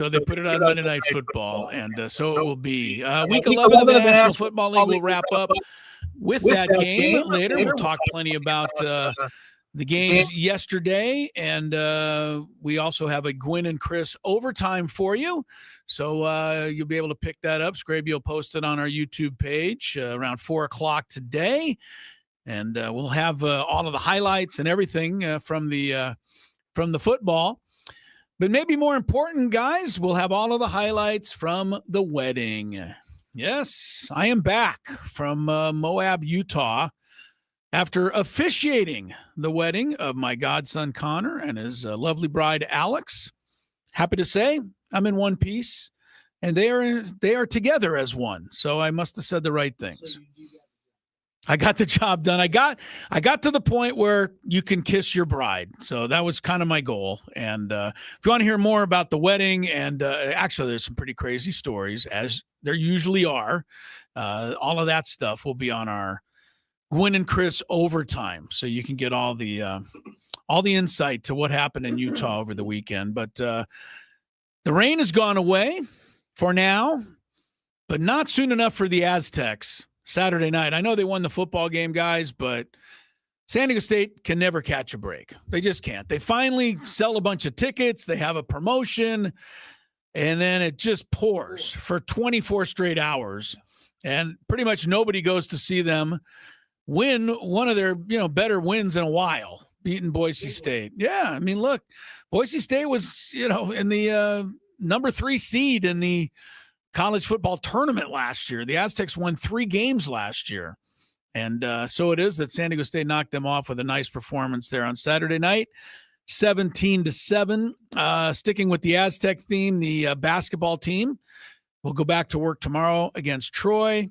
So they put it on Monday Night Football, and so it will be. Week 11 of the National Football League will wrap up with that game later. We'll talk plenty about the games yesterday, and we also have a Gwynn and Chris overtime for you. So you'll be able to pick that up. Scraby will post it on our YouTube page around 4 o'clock today, and we'll have all of the highlights and everything from the football. But maybe more important, guys, we'll have all of the highlights from the wedding. Yes, I am back from Moab, Utah, after officiating the wedding of my godson Connor and his lovely bride Alex. Happy to say I'm in one piece, and they are together as one. So I must have said the right things. I got the job done. I got to the point where you can kiss your bride. So that was kind of my goal. And if you want to hear more about the wedding, and actually there's some pretty crazy stories, as there usually are, all of that stuff will be on our Gwynn and Chris overtime. So you can get all the insight to what happened in Utah over the weekend. But the rain has gone away for now, but not soon enough for the Aztecs. Saturday night. I know they won the football game, guys, but San Diego State can never catch a break. They just can't. They finally sell a bunch of tickets. They have a promotion, and then it just pours for 24 straight hours, and pretty much nobody goes to see them win one of their better wins in a while, beating Boise State. Yeah, I mean, look, Boise State was in the number 3 seed in the college football tournament last year. The Aztecs won 3 games last year. And so it is that San Diego State knocked them off with a nice performance there on Saturday night, 17-7. Sticking with the Aztec theme, the basketball team will go back to work tomorrow against Troy,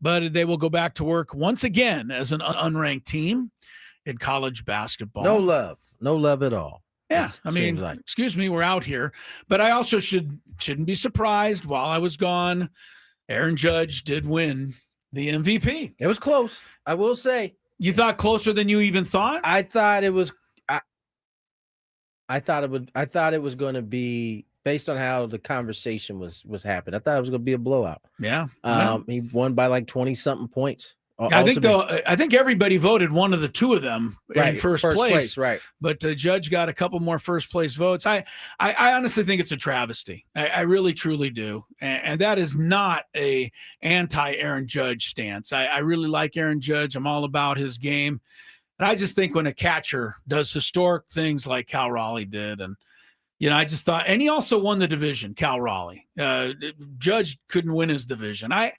but they will go back to work once again as an unranked team in college basketball. No love at all. Yeah, I mean, excuse me, we're out here. But I also shouldn't be surprised. While I was gone, Aaron Judge did win the MVP. It was close, I will say. You thought closer than you even thought? I thought it was. I thought it was going to be based on how the conversation was happening. I thought it was going to be a blowout. Yeah. He won by like 20-something points. I think everybody voted one of the two of them in first place. Right. But Judge got a couple more first place votes. I honestly think it's a travesty. I really, truly do. And that is not a anti-Aaron Judge stance. I really like Aaron Judge. I'm all about his game. And I just think when a catcher does historic things like Cal Raleigh did, and I just thought, and he also won the division, Cal Raleigh. Judge couldn't win his division. I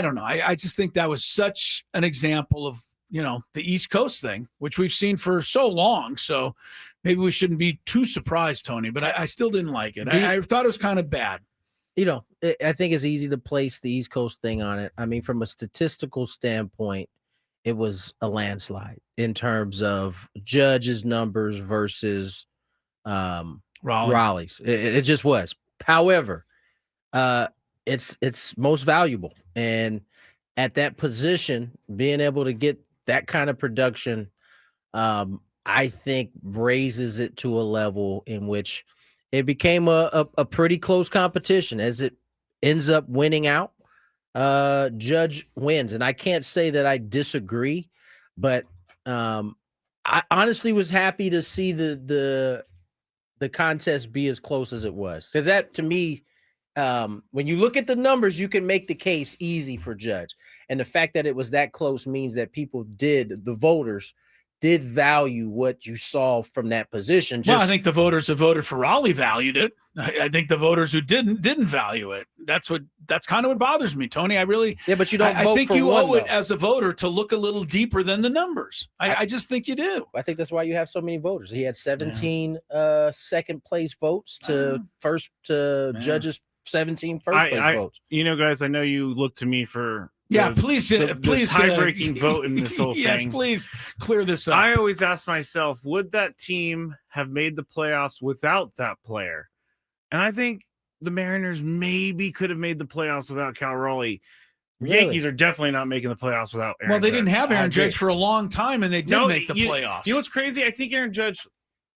don't know. I just think that was such an example of, the East Coast thing, which we've seen for so long. So maybe we shouldn't be too surprised, Tony, but I still didn't like it. I thought it was kind of bad. I think it's easy to place the East Coast thing on it. I mean, from a statistical standpoint, it was a landslide in terms of Judge's numbers versus Raleigh's. It just was. However, it's most valuable, and at that position, being able to get that kind of production, I think raises it to a level in which it became a pretty close competition. As it ends up winning out, Judge wins, and I can't say that I disagree, but I honestly was happy to see the contest be as close as it was, because that, to me, when you look at the numbers, you can make the case easy for Judge, and the fact that it was that close means that the voters did value what you saw from that position. I think the voters who voted for Raleigh valued it. I think the voters who didn't value it. That's kind of what bothers me, Tony. But you don't. I think you owe it as a voter to look a little deeper than the numbers. I just think you do. I think that's why you have so many voters. He had 17 second place votes to Judge's 17 first place votes. Guys, I know you look to me for. Please tie-breaking vote in this whole thing. Yes, please clear this up. I always ask myself, would that team have made the playoffs without that player? And I think the Mariners maybe could have made the playoffs without Cal Raleigh. Really? Yankees are definitely not making the playoffs without Aaron Judge. They didn't have Aaron Judge for a long time, and they did make the playoffs. You know what's crazy? I think Aaron Judge,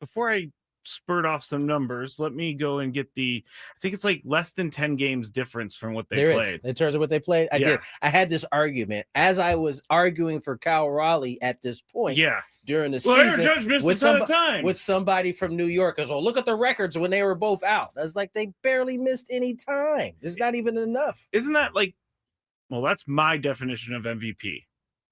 before I spurt off some numbers. Let me go and get I think it's like less than 10 games difference from what they played. In terms of what they played. I did. I had this argument as I was arguing for Cal Raleigh at this point. Yeah. During the Aaron season Judge missed a ton of time. with somebody from New York. Because, look at the records when they were both out. I was like, they barely missed any time. It's not even enough. Isn't that that's my definition of MVP.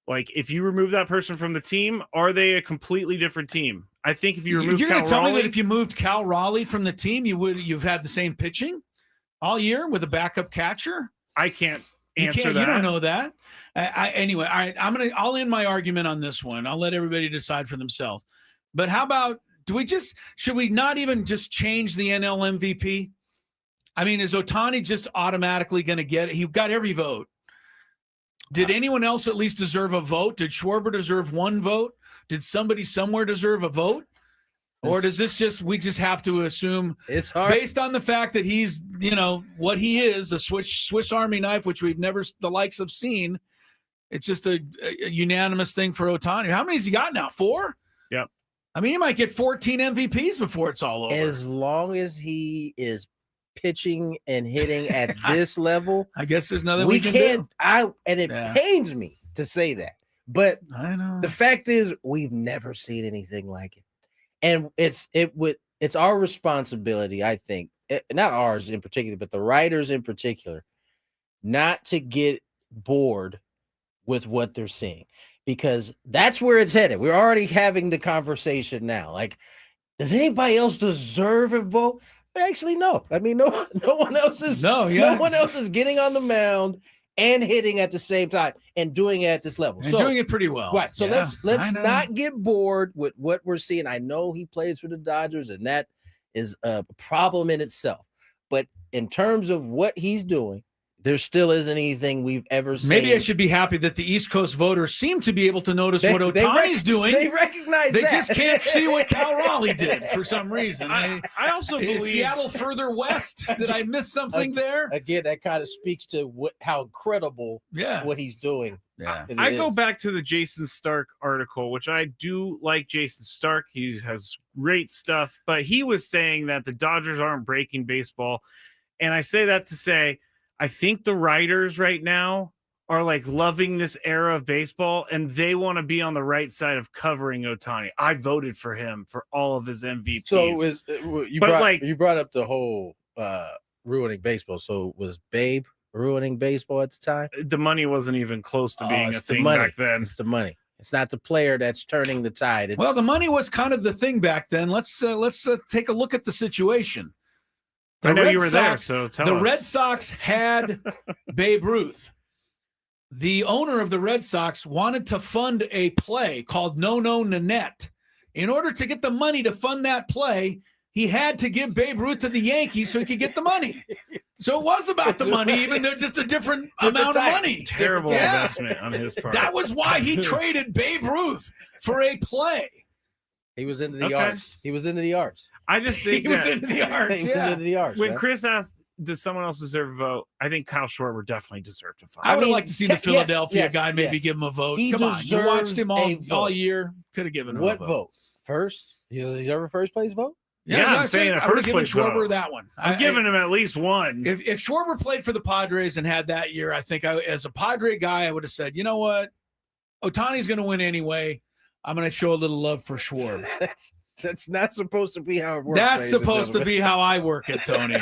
Like, if you remove that person from the team, are they a completely different team? I think if you remove You're Cal going to tell Raleigh, me that if you moved Cal Raleigh from the team, you've had the same pitching all year with a backup catcher? I can't answer that. You don't know that. Anyway, all right, I'll end my argument on this one. I'll let everybody decide for themselves. But how about, should we not even just change the NL MVP? I mean, is Ohtani just automatically going to get it? He got every vote. Did anyone else at least deserve a vote? Did Schwarber deserve one vote? Did somebody somewhere deserve a vote? Or does we just have to assume it's hard based on the fact that he's, what he is, a Swiss Army knife, which we've never the likes of seen. It's just a unanimous thing for Ohtani. How many has he got now? 4? Yep. I mean, he might get 14 MVPs before it's all over. As long as he is pitching and hitting at this level, I guess there's nothing we can do. It pains me to say that, but I know the fact is we've never seen anything like it, and it's our responsibility, I think, not ours in particular, but the writers in particular, not to get bored with what they're seeing, because that's where it's headed. We're already having the conversation now. Like, does anybody else deserve a vote? Actually, no. I mean, no one else is. No one else is getting on the mound and hitting at the same time and doing it at this level. And doing it pretty well. Right. So let's not get bored with what we're seeing. I know he plays for the Dodgers, and that is a problem in itself. But in terms of what he's doing, there still isn't anything we've ever seen. Maybe I should be happy that the East Coast voters seem to be able to notice what Ohtani's doing. They recognize They just can't see what Cal Raleigh did for some reason. I also believe Seattle further west. Did I miss something there? Again, that kind of speaks to how incredible what he's doing. Yeah. I go back to the Jason Stark article, which I do like Jason Stark. He has great stuff, but he was saying that the Dodgers aren't breaking baseball. And I say that to say, I think the writers right now are loving this era of baseball, and they want to be on the right side of covering Ohtani. I voted for him for all of his MVPs. So you brought up the whole ruining baseball. So was Babe ruining baseball at the time? The money wasn't even close to being a thing back then. It's the money. It's not the player that's turning the tide. Well, the money was kind of the thing back then. Let's take a look at the situation. I know you were there, so tell us. The Red Sox had Babe Ruth. The owner of the Red Sox wanted to fund a play called No No Nanette. In order to get the money to fund that play, he had to give Babe Ruth to the Yankees so he could get the money. So it was about the money, even though just a different amount of money. Terrible investment on his part. That was why he traded Babe Ruth for a play. He was into the arts. He was into the arts. I just think he was into the arts. He was into the arts. When Chris asked, does someone else deserve a vote? I think Kyle Schwarber definitely deserved a vote. I would like to see the Philadelphia guy maybe give him a vote. Come on, you watched him all year. Could have given him a vote. What vote? First? He's ever first place vote? Yeah, I'm saying a first place Schwarber vote. That one. I'm giving him at least one. If Schwarber played for the Padres and had that year, I think as a Padre guy, I would have said, you know what? Ohtani's going to win anyway. I'm going to show a little love for Schwarber. That's not supposed to be how it works. That's supposed to be how I work it, Tony.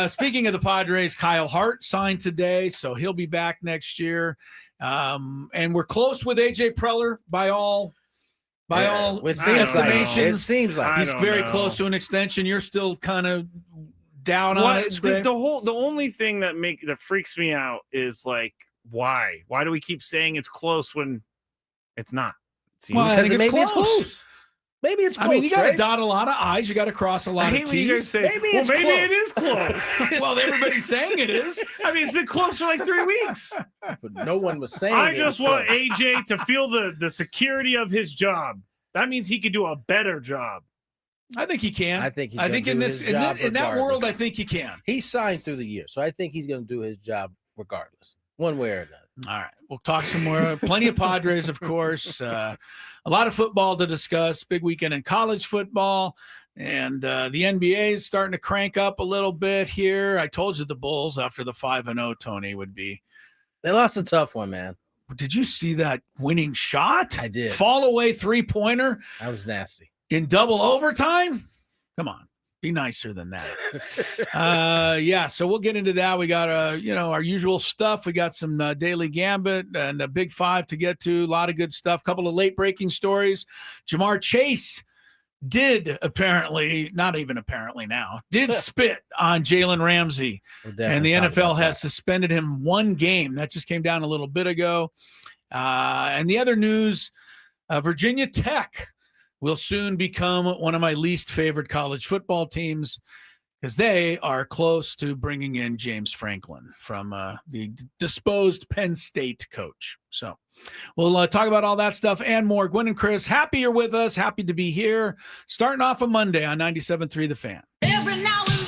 Speaking of the Padres, Kyle Hart signed today, so he'll be back next year. And we're close with AJ Preller by all estimations. It seems like he's very close to an extension. You're still kind of down on it. The only thing that freaks me out is why do we keep saying it's close when it's not? Well, I think it's close. Maybe it's close. I mean, you got to dot a lot of I's. You got to cross a lot of T's. You guys say, maybe it is close. Well, everybody's saying it is. I mean, it's been close for 3 weeks. But no one was saying I just want AJ to feel the security of his job. That means he could do a better job. I think he can. I think in that world, I think he can. He signed through the year, so I think he's going to do his job regardless, one way or another. All right. We'll talk some more. Plenty of Padres, of course. A lot of football to discuss. Big weekend in college football. And the NBA is starting to crank up a little bit here. I told you the Bulls after the 5-0, Tony, would be. They lost a tough one, man. Did you see that winning shot? I did. Fall away 3-pointer. That was nasty. In double overtime? Come on. Be nicer than that. Yeah, so we'll get into that. We got our usual stuff. We got some Daily Gambit and a Big Five to get to. A lot of good stuff. A couple of late breaking stories. Jamar Chase did apparently, not even apparently now, did spit on Jalen Ramsey. And the NFL has suspended him 1 game. That just came down a little bit ago. And the other news, Virginia Tech will soon become one of my least favorite college football teams because they are close to bringing in James Franklin from the disposed Penn State coach. So we'll talk about all that stuff and more. Gwynn and Chris, happy you're with us. Happy to be here. Starting off a Monday on 97.3 The Fan. Every now and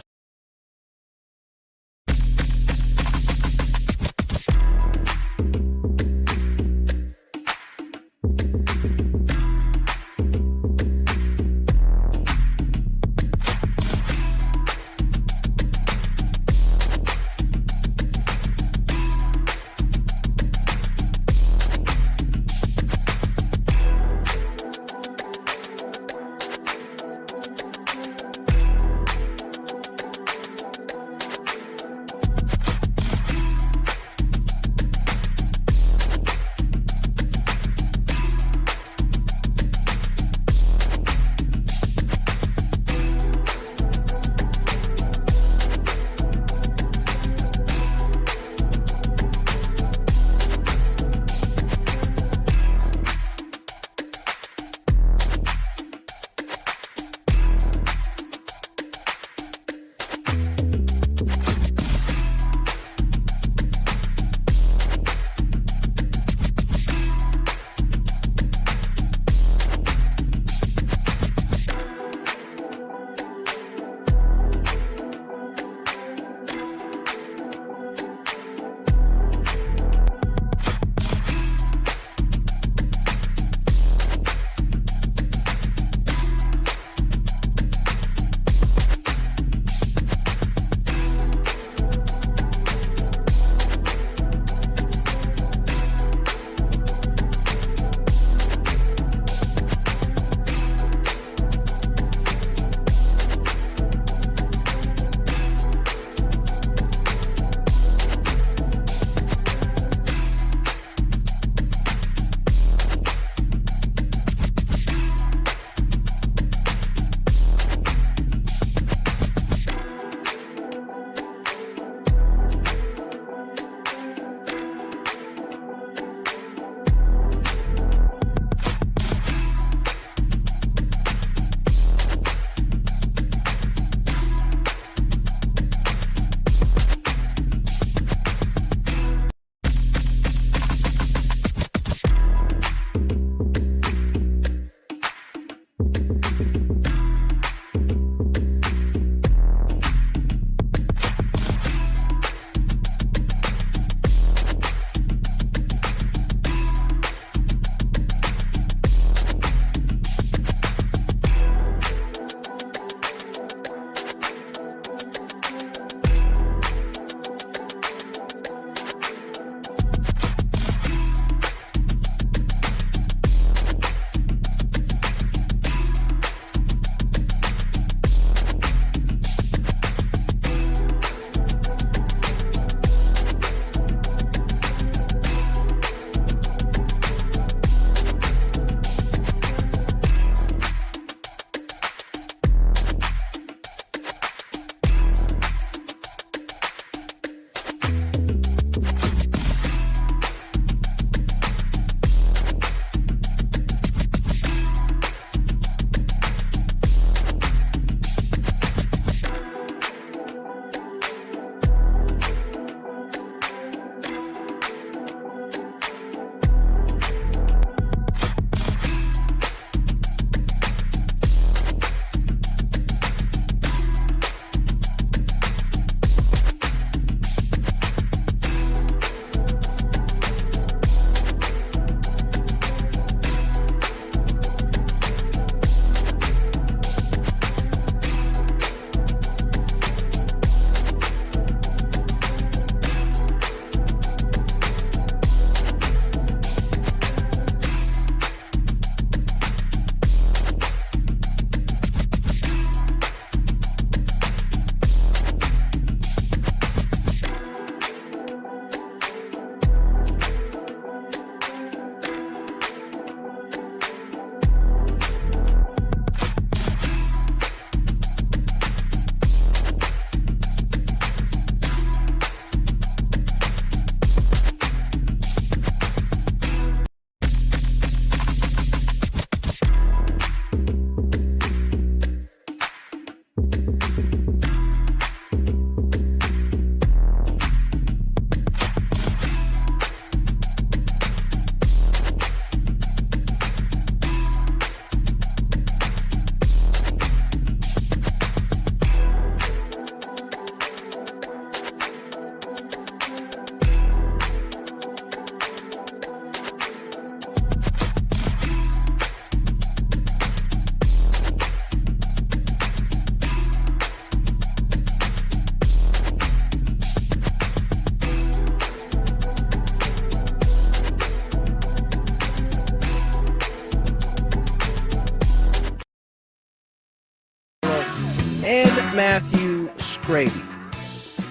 Matthew Scraby.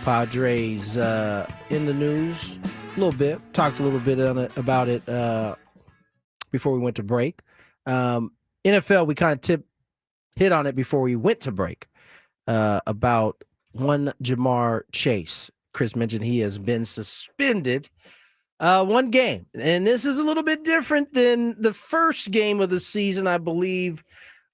Padres in the news a little bit. Talked a little bit about it before we went to break. NFL, we kind of hit on it before we went to break about one Jamar Chase. Chris mentioned he has been suspended one game. And this is a little bit different than the first game of the season, I believe,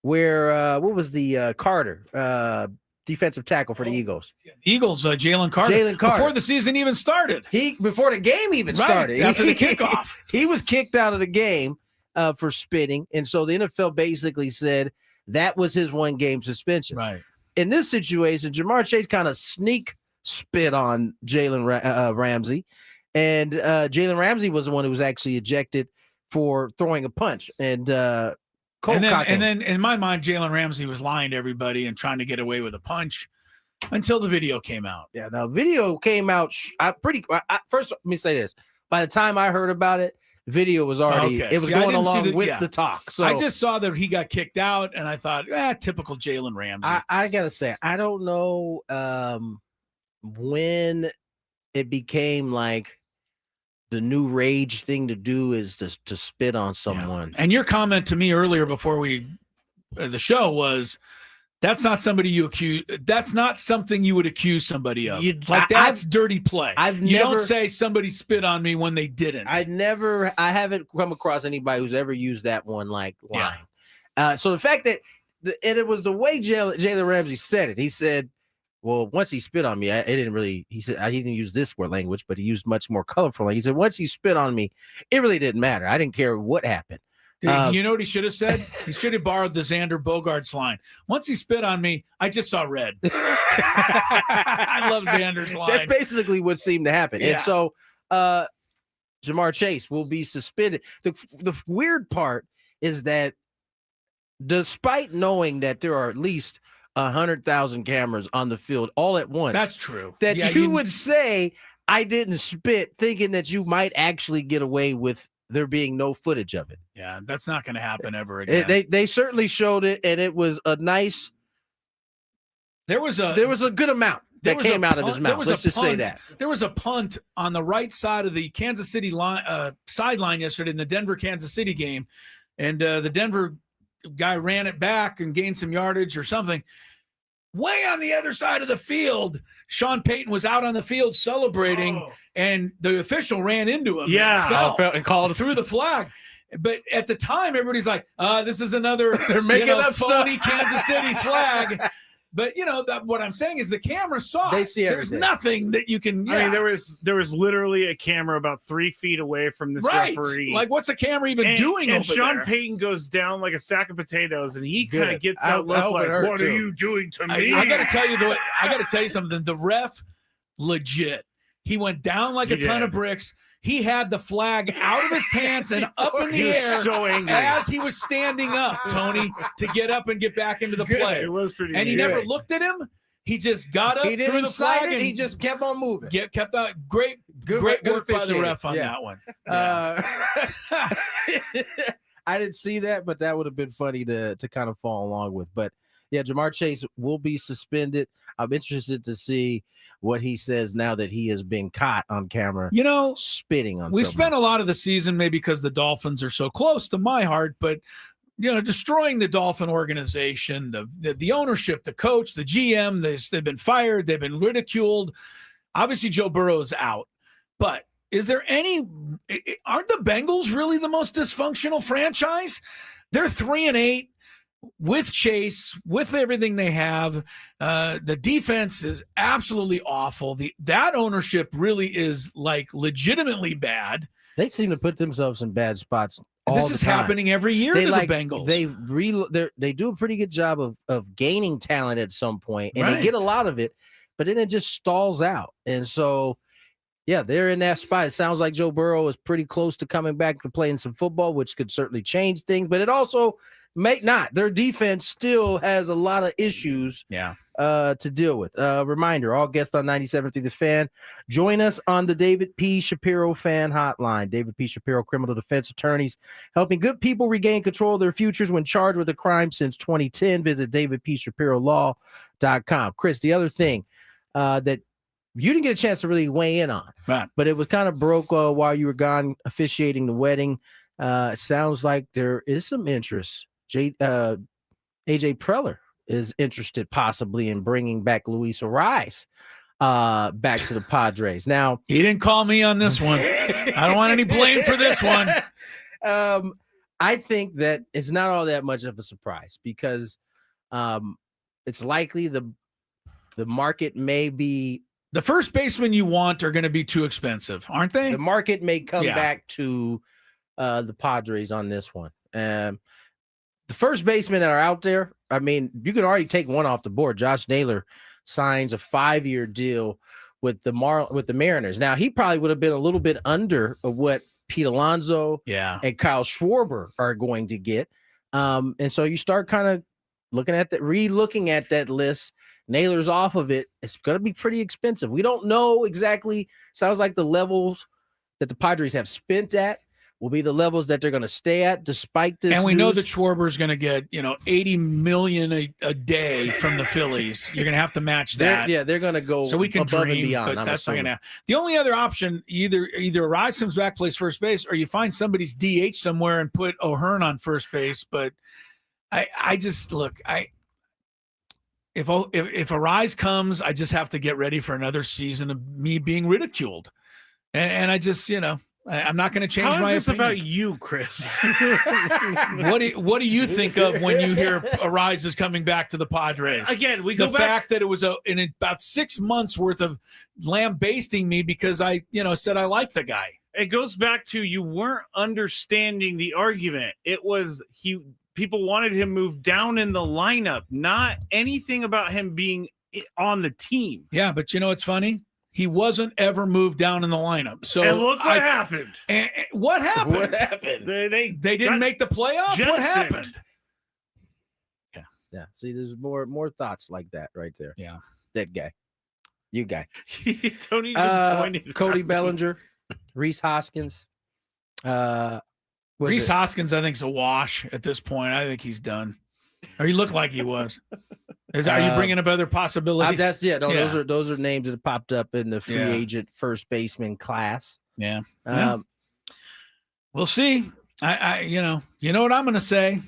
where what was the Carter defensive tackle for the Eagles? Eagles, Jalen Carter. Before the season even started. Before the game even started. After the kickoff. He was kicked out of the game for spitting. And so the NFL basically said that was his one game suspension. Right. In this situation, Jamar Chase kind of sneak spit on Jalen Ramsey. And Jalen Ramsey was the one who was actually ejected for throwing a punch. And then in my mind, Jalen Ramsey was lying to everybody and trying to get away with a punch until the video came out. Yeah, now video came out. First, let me say this. By the time I heard about it, video was already it was going along with the talk. So I just saw that he got kicked out, and I thought, typical Jalen Ramsey. I gotta say, I don't know when it became like the new rage thing to do is to spit on someone. Yeah. And your comment to me earlier before the show was, that's not somebody you accuse. That's not something you would accuse somebody of. That's dirty play. You don't say somebody spit on me when they didn't. I haven't come across anybody who's ever used that one like line. Yeah. So the fact that it was the way Jalen Ramsey said it. He said, well, once he spit on me, he said, I didn't use this word language, but he used much more colorful language. He said, once he spit on me, it really didn't matter. I didn't care what happened. You know what he should have said? He should have borrowed the Xander Bogaerts line. Once he spit on me, I just saw red. I love Xander's line. That's basically what seemed to happen. Yeah. And so Jamar Chase will be suspended. The weird part is that despite knowing that there are at least 100,000 cameras on the field all at once. That's true. That you would say, I didn't spit, thinking that you might actually get away with there being no footage of it. Yeah, that's not going to happen ever again. They certainly showed it, and it was a nice. There was a good amount that came out of his mouth. Let's just say that there was a punt on the right side of the Kansas City sideline yesterday in the Denver-Kansas City game, and the Denver guy ran it back and gained some yardage or something. Way on the other side of the field, Sean Payton was out on the field celebrating, and the official ran into him. Yeah, and called through the flag. But at the time, everybody's like, "This is another they're making up phony Kansas City flag." But what I'm saying is the camera saw. They see everything. There's nothing that you can. Yeah. I mean, there was literally a camera about 3 feet away from this referee. Like, what's a camera even doing? And over Sean there? Payton goes down like a sack of potatoes, and he kind of gets that look like, "What are you doing to me?" I got to tell you something. The ref, legit. He went down like a ton of bricks. He had the flag out of his pants and up in the air so angry as he was standing up, Tony, to get up and get back into the play. It was pretty. And he never looked at him. He just got up, threw the flag, and he just kept on moving. Kept out. Great work by the ref on that one. I didn't see that, but that would have been funny to kind of follow along with. But yeah, Jamar Chase will be suspended. I'm interested to see what he says now that he has been caught on camera. Spitting on. We spent a lot of the season, maybe because the Dolphins are so close to my heart, but destroying the Dolphin organization, the ownership, the coach, the GM. They've been fired. They've been ridiculed. Obviously, Joe Burrow's out. But aren't the Bengals really the most dysfunctional franchise? They're 3-8 with Chase, with everything they have. The defense is absolutely awful. That ownership really is like legitimately bad. They seem to put themselves in bad spots. This is happening every year to the Bengals. They do a pretty good job of gaining talent at some point, and they get a lot of it, but then it just stalls out. And so, yeah, they're in that spot. It sounds like Joe Burrow is pretty close to coming back to playing some football, which could certainly change things. But it also May not. Their defense still has a lot of issues to deal with. Reminder, all guests on 97 through the Fan, join us on the David P. Shapiro Fan Hotline. David P. Shapiro, criminal defense attorneys, helping good people regain control of their futures when charged with a crime since 2010. Visit davidpshapirolaw.com. Chris, the other thing that you didn't get a chance to really weigh in on, but it was kind of broke while you were gone officiating the wedding. It sounds like there is some interest. AJ Preller is interested possibly in bringing back Luis Ariz back to the Padres. Now, he didn't call me on this one. I don't want any blame for this one. I think that it's not all that much of a surprise because it's likely the market may be. The first baseman you want are going to be too expensive, aren't they? The market may come back to the Padres on this one. The first basemen that are out there, I mean, you can already take one off the board. Josh Naylor signs a 5-year deal with the Mariners. Now, he probably would have been a little bit under of what Pete Alonso and Kyle Schwarber are going to get. And so you start kind of re-looking at that list. Naylor's off of it. It's going to be pretty expensive. We don't know exactly. Sounds like the levels that the Padres have spent at will be the levels that they're going to stay at despite this. And we know that Schwarber is going to get, $80 million a day from the Phillies. You're going to have to match that. They're going to go so we can above dream, and beyond. But that's not going to happen. The only other option, either Ariz comes back, plays first base, or you find somebody's DH somewhere and put O'Hearn on first base. But I just look, if Ariz comes, I just have to get ready for another season of me being ridiculed. And I just, I'm not going to change my opinion. How is this about you, Chris? What do you think of when you hear Ariz is coming back to the Padres? Again, we go the back. fact that it was in about 6 months worth of lambasting me because I, said I like the guy. It goes back to you weren't understanding the argument. It was people wanted him moved down in the lineup, not anything about him being on the team. Yeah, but it's funny. He wasn't ever moved down in the lineup. So and look what happened. What happened? What happened? They didn't make the playoffs. Jettisoned. What happened? Yeah. See, there's more thoughts like that right there. Yeah. That guy. You guy. Tony just pointed Cody out. Bellinger, Rhys Hoskins. Rhys Hoskins, I think, is a wash at this point. I think he's done. Or he looked like he was. Are you bringing up other possibilities? Those are names that have popped up in the free agent first baseman class. Yeah. We'll see. You know what I'm going to say.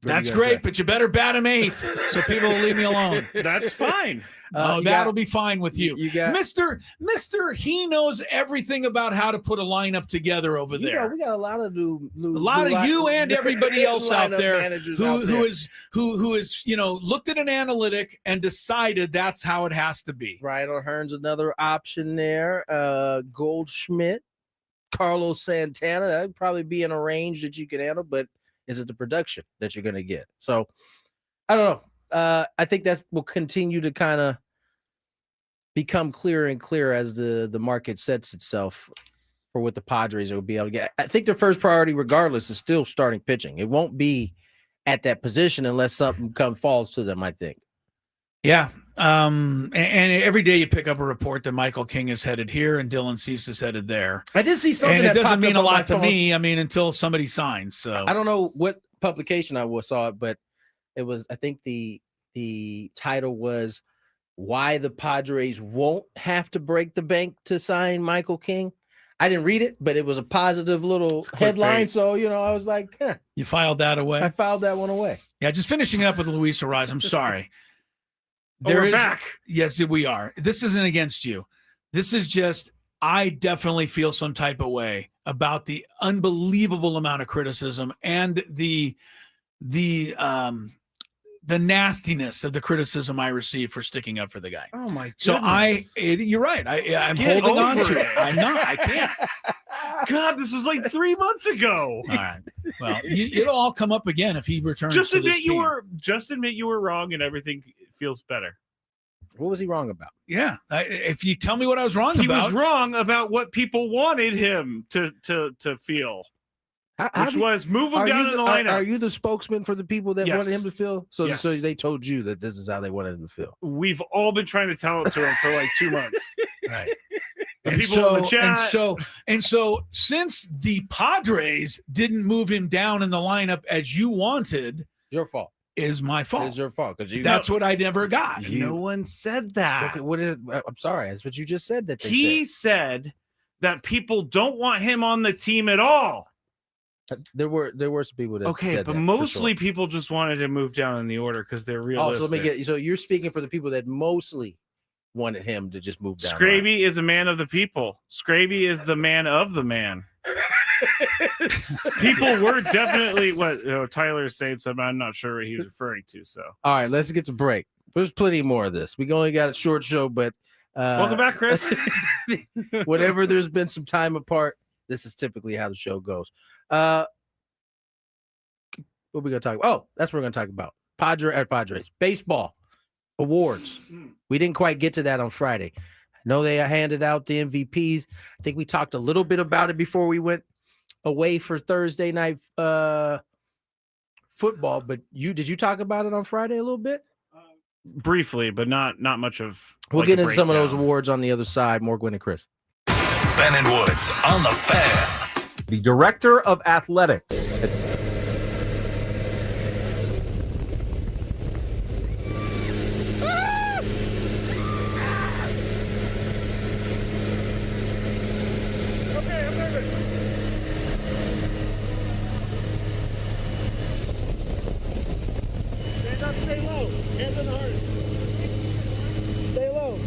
That's great, but you better bat him eighth so people will leave me alone. That's fine. That'll be fine with you. You got Mr. He knows everything about how to put a lineup together over there. We got a lot of new you and everybody else out there who is looked at an analytic and decided that's how it has to be. Ryan O'Hearn's another option there. Goldschmidt, Carlos Santana, that would probably be in a range that you can handle, but is it the production that you're going to get? So I don't know. I think that will continue to kind of become clearer and clearer as the market sets itself for what the Padres will be able to get. I think their first priority, regardless, is still starting pitching. It won't be at that position unless something falls to them, I think. Yeah. And every day you pick up a report that Michael King is headed here and Dylan Cease is headed there. I did see something, and it that doesn't mean a popped up on lot to my phone. me. I mean, until somebody signs. So I don't know what publication I saw it, but it was, I think the title was "Why the Padres Won't Have to Break the Bank to Sign Michael King." I didn't read it, but it was a positive little headline. So, I was like, You filed that away? I filed that one away. Yeah, just finishing up with Luis Ariz. I'm sorry. We're back. Yes, we are. This isn't against you. This is just, I definitely feel some type of way about the unbelievable amount of criticism and the nastiness of the criticism I receive for sticking up for the guy. Oh my! So you're right. I'm holding on to it. I'm not. I can't. God, this was like 3 months ago. All right. Well, it'll all come up again if he returns. Just admit you were wrong, and everything feels better. What was he wrong about? Yeah. If you tell me what I was wrong He about. was wrong about what people wanted him to feel. which was move him down in the lineup. Are you the spokesman for the people that wanted him to feel? So they told you that this is how they wanted him to feel. We've all been trying to tell it to him for like 2 months. Right. The people in the chat. And so since the Padres didn't move him down in the lineup as you wanted, your fault. Is my fault. It's your fault because that's what I never got. No one said that. Okay, what is it? I'm sorry. That's what you just said. That he said that people don't want him on the team at all. There were some people that said but that, mostly people just wanted to move down in the order because they're realistic. Oh, so let me get. So you're speaking for the people that mostly wanted him to just move down. Scraby is a man of the people. Scraby is the man of the man. People were definitely what Tyler is saying something. I'm not sure what he was referring to. So all right, let's get to break. There's plenty more of this. We only got a short show, but welcome back, Chris. Whatever, there's been some time apart. This is typically how the show goes. What are we gonna talk about? Oh, that's what we're gonna talk about. Padres baseball awards. We didn't quite get to that on Friday. I know they handed out the MVPs. I think we talked a little bit about it before we went away for Thursday night football. But did you talk about it on Friday a little bit? Briefly, but not much of. We'll get into some of those awards on the other side. More Gwynn and Chris. Ben and Woods on the Fan. The director of athletics. It's Stay low. Hands on the heart. Stay low.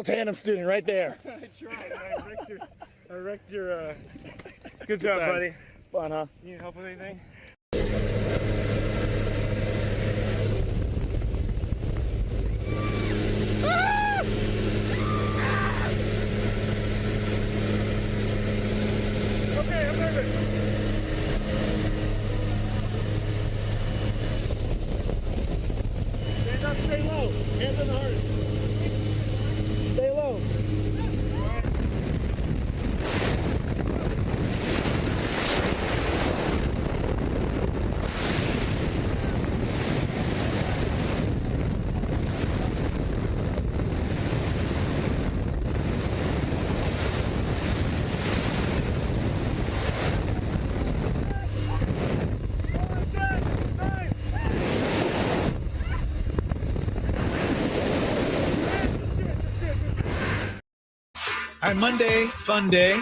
real tandem student right there. I tried. I wrecked your good job, buddy. Fun, huh? You need help with anything? Okay, I'm nervous. Stand up, stay low. Hands on the heart. Stay low. All right, Monday, fun day.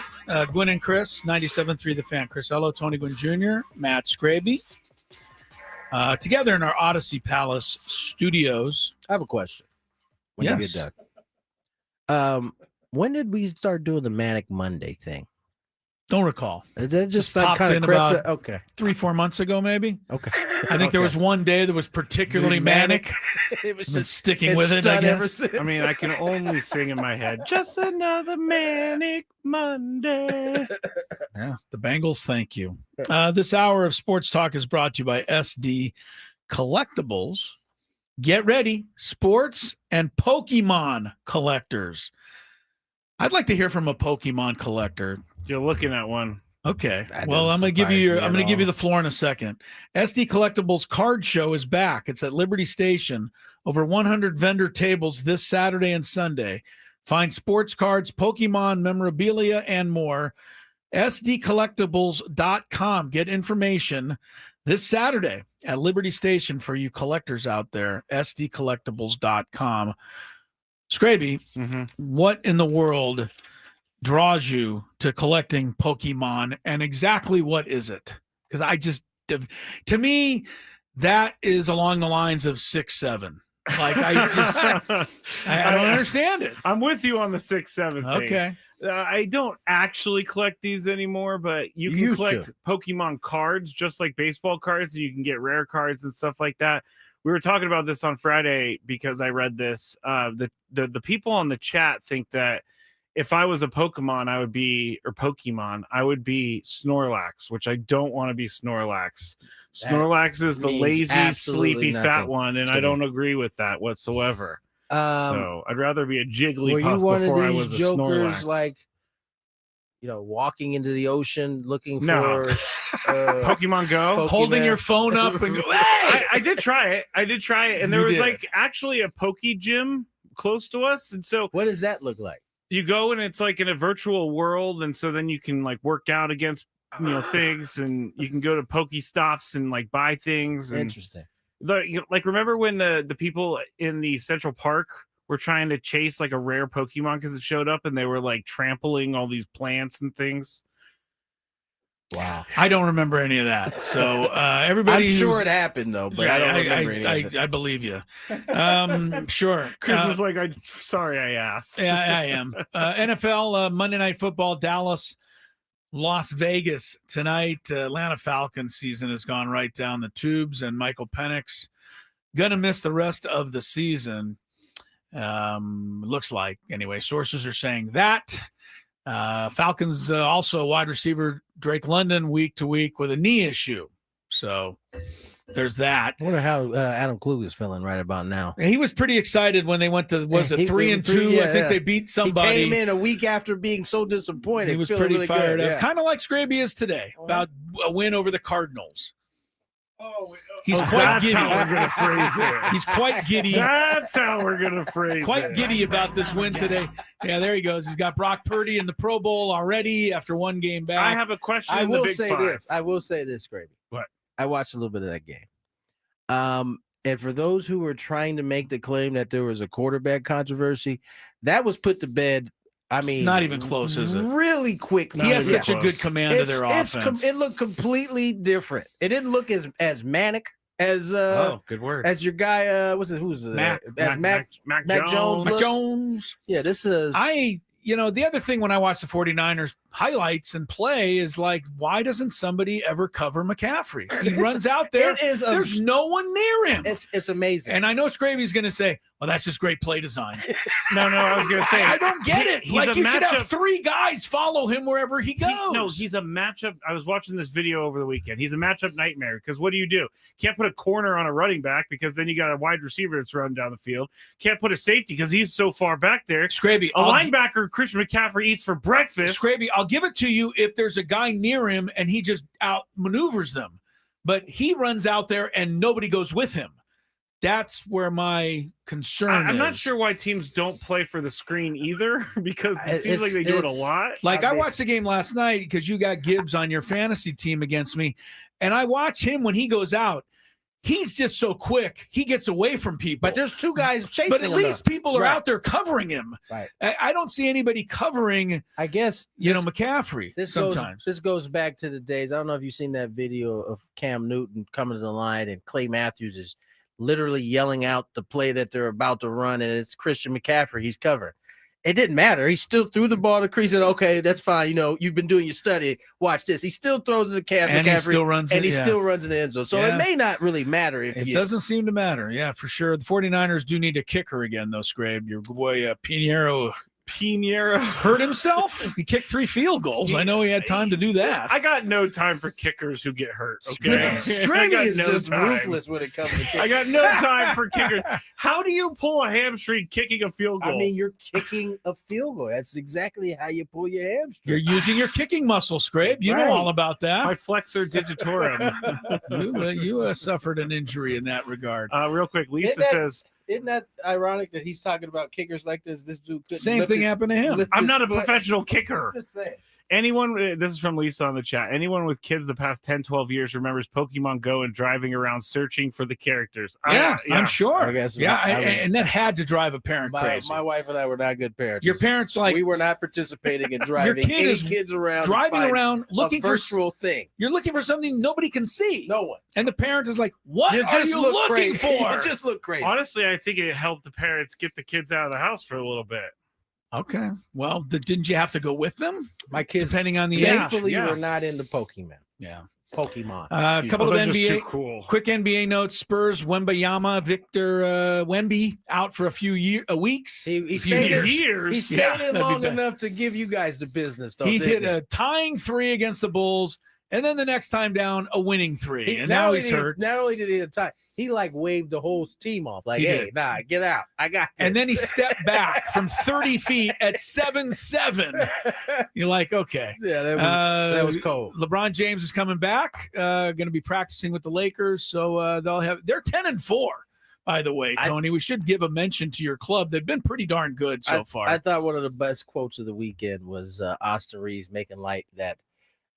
Gwynn and Chris, 97.3 The Fan. Chris Ello, Tony Gwynn Jr., Matt Scraby. Together in our Odyssey Palace studios. I have a question. When Yes. you get done. When did we start doing the Manic Monday thing? Don't recall. Is that just popped kind in of about okay. 3-4 months ago, maybe. Okay. I think there was one day that was particularly manic. It was I've been just sticking with it, I stuck ever guess. since. I mean, I can only sing in my head. Just another manic Monday. Yeah, the Bengals, thank you. This hour of sports talk is brought to you by SD Collectibles. Get ready, sports and Pokemon collectors. I'd like to hear from a Pokemon collector. You're looking at one. Okay. That Well, doesn't I'm going to give you surprise me I'm going at to give you all. the floor in a second. SD Collectibles card show is back. It's at Liberty Station. Over 100 vendor tables this Saturday and Sunday. Find sports cards, Pokemon memorabilia, and more. SDcollectibles.com. Get information this Saturday at Liberty Station for you collectors out there. SDcollectibles.com. Scraby, Mm-hmm. what in the world draws you to collecting Pokemon, and exactly what is it? Because to me, that is along the lines of 6-7. Like I don't understand it. I'm with you on the 6-7 thing. Okay. I don't actually collect these anymore, but you can used collect to. Pokemon cards just like baseball cards, and you can get rare cards and stuff like that. We were talking about this on Friday because I read this. The people on the chat think that if I was a Pokemon, I would be Snorlax, which I don't want to be Snorlax. That Snorlax is the means lazy, absolutely sleepy, fat nothing one, and to I me. don't agree with that whatsoever. So I'd rather be a were Jigglypuff you one of before I these was a jokers Snorlax. like, walking into the ocean looking No. for Pokemon Go. Holding Pokemon. your phone up and go, hey! I did try it. And there You was did. like actually a Poke Gym close to us, and so What does that look like? you go and it's like in a virtual world, and so then you can like work out against things, and you can go to Poke Stops and like buy things. And Interesting. like remember when the people in the Central Park were trying to chase like a rare Pokemon because it showed up, and they were like trampling all these plants and things. Wow. I don't remember any of that. So everybody, I'm sure who's- it happened though, but Yeah, I don't remember any of it. I believe you. Sure. Chris is like, I'm sorry I asked. Yeah, I am. NFL Monday Night Football, Dallas, Las Vegas tonight. Atlanta Falcons season has gone right down the tubes, and Michael Penix gonna miss the rest of the season. Looks like anyway. Sources are saying that. Falcons also wide receiver Drake London week to week with a knee issue. So there's that. I wonder how Adam Klug is feeling right about now. He was pretty excited when they went to, was it He- 3-2? yeah, I think yeah. they beat somebody. He came in a week after being so disappointed. He was feeling pretty really fired good, up, yeah. kind of like Scraby is today, about a win over the Cardinals. He's quite that's giddy. how we're gonna phrase it. He's quite giddy, That's how we're gonna phrase quite it. giddy about this win today. Yeah, there he goes. He's got Brock Purdy in the Pro Bowl already after one game back. I have a question. I in will the Big say Five. this. I will say this, Grady. What? I watched a little bit of that game. And for those who were trying to make the claim that there was a quarterback controversy, that was put to bed. I It's mean, not even close, is it? Really quickly. He has even such a close. good command of their offense. It looked completely different. It didn't look as manic as good word. as your guy. Who's Mac Mac Jones. Mac Jones. Yeah, this is. The other thing when I watch the 49ers highlights and play is like, why doesn't somebody ever cover McCaffrey? He runs out there. There's no one near him. It's amazing. And I know Scravy's going to say, well, that's just great play design. No, I was going to say. I don't get it. He's Like, a you should have matchup- 3 guys follow him wherever he goes. He's a matchup. I was watching this video over the weekend. He's a matchup nightmare because what do? Can't put a corner on a running back because then you got a wide receiver that's running down the field. Can't put a safety because he's so far back there. Scraby, A linebacker, Christian McCaffrey, eats for breakfast. Scraby, I'll give it to you if there's a guy near him and he just outmaneuvers them. But he runs out there and nobody goes with him. That's where my concern is. I'm not sure why teams don't play for the screen either because it seems like they do it a lot. Like, I watched the game last night because you got Gibbs on your fantasy team against me, and I watch him when he goes out. He's just so quick. He gets away from people. But there's 2 guys chasing But at him, least though. people are Right. out there covering him. Right. I don't see anybody covering, I guess McCaffrey sometimes. This goes back to the days. I don't know if you've seen that video of Cam Newton coming to the line and Clay Matthews is literally yelling out the play that they're about to run, and it's Christian McCaffrey. He's covering. It didn't matter. He still threw the ball to Crease and okay, that's fine. You've been doing your study. Watch this. He still throws it to Cam And McCaffrey. he still runs and it, he yeah. still runs in the end zone. So Yeah. it may not really matter if It doesn't seem to matter. Yeah, for sure. The 49ers do need a kicker again, though, Scrabe. Your boy Pinheiro hurt himself. He kicked 3 field goals. I know he had time to do that. I got no time for kickers who get hurt. Okay, Scraby I is got no just time. ruthless when it comes to kicking. I got no time for kickers. How do you pull a hamstring kicking a field goal? I mean, you're kicking a field goal. That's exactly how you pull your hamstring. You're using your kicking muscle, Scrabe. You Right. know all about that. my flexor digitorum. You suffered an injury in that regard. Real quick, Lisa Isn't that- says, Isn't that ironic that he's talking about kickers like this? This dude couldn't Same lift thing his- happened to him. lift I'm his not a foot. professional kicker. Just saying. Anyone, this is from Lisa on the chat. Anyone with kids the past 10, 12 years remembers Pokemon Go and driving around searching for the characters. I'm sure. I guess yeah, I was- and that had to drive a parent crazy. My wife and I were not good parents. Your parents we were not participating in driving kid any is kids around. to driving find around looking a for virtual thing. You're looking for something nobody can see. No one. And the parent is like, "What You are just you look looking crazy. for?" You just look crazy. Honestly, I think it helped the parents get the kids out of the house for a little bit. Okay. Well, didn't you have to go with them? My kids, Depending on the age. thankfully, yeah. were not into Pokemon. Yeah. Pokemon. A Excuse couple me. of They're just NBA too cool. quick NBA notes. Spurs Wembayama Victor Wemby out for a few weeks. He few stayed in, years. he stayed Yeah, in that'd be long bad. enough to give you guys the business. Though, He didn't hit a tying 3 against the Bulls, and then the next time down, a winning 3. And not now only he's did hurt. Not only did he hit a tie, he like waved the whole team off. Like, He hey, did. nah, get out. I got this. And then he stepped back from 30 feet at 7'7". You're like, okay. yeah, that was cold. LeBron James is coming back, going to be practicing with the Lakers. So they're 10-4, by the way, Tony. We should give a mention to your club. They've been pretty darn good so far. I thought one of the best quotes of the weekend was Austin Reeves making light that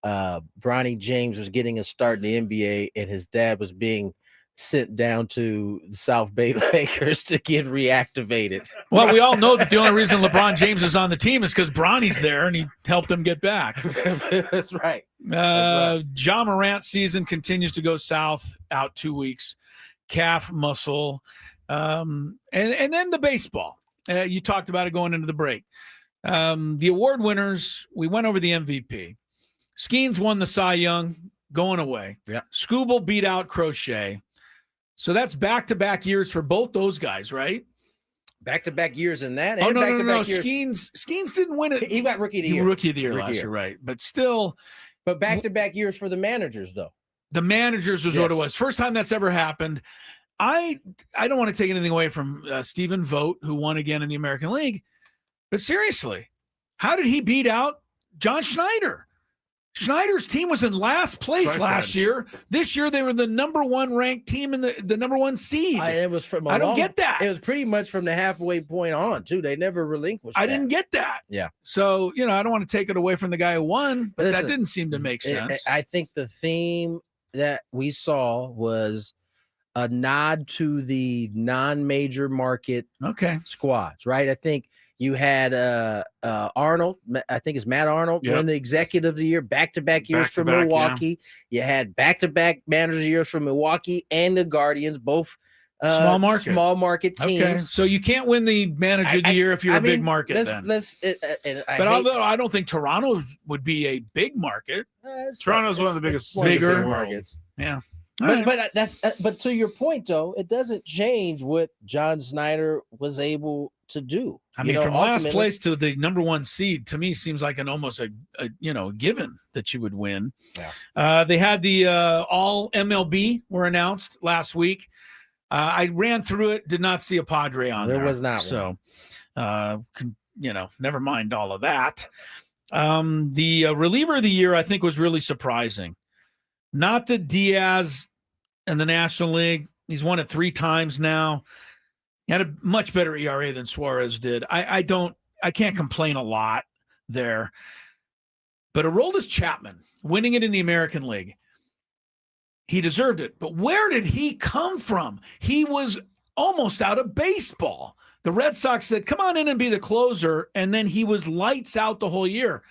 Bronny James was getting a start in the NBA and his dad was being sent down to the South Bay Lakers to get reactivated. Well, we all know that the only reason LeBron James is on the team is because Bronny's there and he helped him get back. That's right. John Morant's season continues to go south, out 2 weeks, calf muscle. And then the baseball. You talked about it going into the break. The award winners, we went over the MVP. Skeens won the Cy Young, going away. Yeah. Scooble beat out Crochet. So that's back-to-back years for both those guys, right? Back-to-back years in that. Oh, and no. back-to-back years. Skeens didn't win it. He got rookie of the He year. rookie of the year Rookie last year. year, right? But still, But back-to-back years for the managers, though. the managers was Yes. what it was. First time that's ever happened. I don't want to take anything away from Stephen Vogt, who won again in the American League. But seriously, how did he beat out John Schneider? Schneider's team was in last place That's what I last said. year. This year, they were the number 1 ranked team in the number 1 seed. It was from. I don't get that. It was pretty much from the halfway point on, too. They never relinquished. I that. didn't get that. Yeah. So, I don't want to take it away from the guy who won, but Listen, that didn't seem to make sense. I think the theme that we saw was a nod to the non-major market Okay. squads, right? I think You had Arnold, I think it's Matt Arnold, win the executive of the year, back-to-back years for Milwaukee. You had back-to-back manager years for Milwaukee and the Guardians, both small market teams. Okay, so you can't win the manager of the year if you're a big market. Although I don't think Toronto would be a big market. Toronto's one of the biggest, bigger markets. Yeah. But to your point though, it doesn't change what John Snyder was able to do. I mean, from last place to the number one seed, to me seems like almost a given that you would win. Yeah. They had the all MLB were announced last week. I ran through it, did not see a Padre on there. There was not. So, never mind all of that. The reliever of the year, I think, was really surprising. Not that Diaz in the National League, he's won it 3 times now. He had a much better ERA than Suarez did. I can't complain a lot there. But Aroldis Chapman, winning it in the American League, he deserved it. But where did he come from? He was almost out of baseball. The Red Sox said, come on in and be the closer, and then he was lights out the whole year.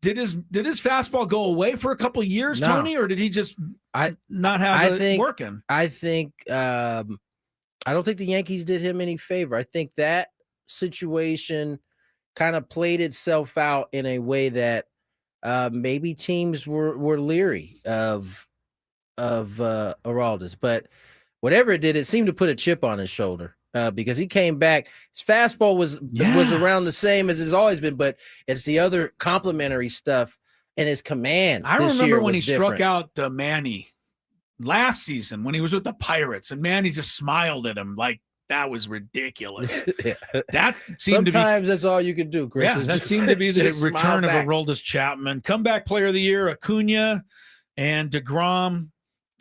Did his fastball go away for a couple of years, No. Tony, or did he just not have it working? I think I don't think the Yankees did him any favor. I think that situation kind of played itself out in a way that maybe teams were leery of Aroldis, but whatever it did, it seemed to put a chip on his shoulder. Because he came back, his fastball was around the same as it's always been, but it's the other complementary stuff and his command. I remember when he struck out Manny last season when he was with the Pirates, and Manny just smiled at him like that was ridiculous. That seemed sometimes that's all you can do, Chris. Yeah, that seemed to be the return of Aroldis Chapman. Comeback player of the year, Acuna and DeGrom.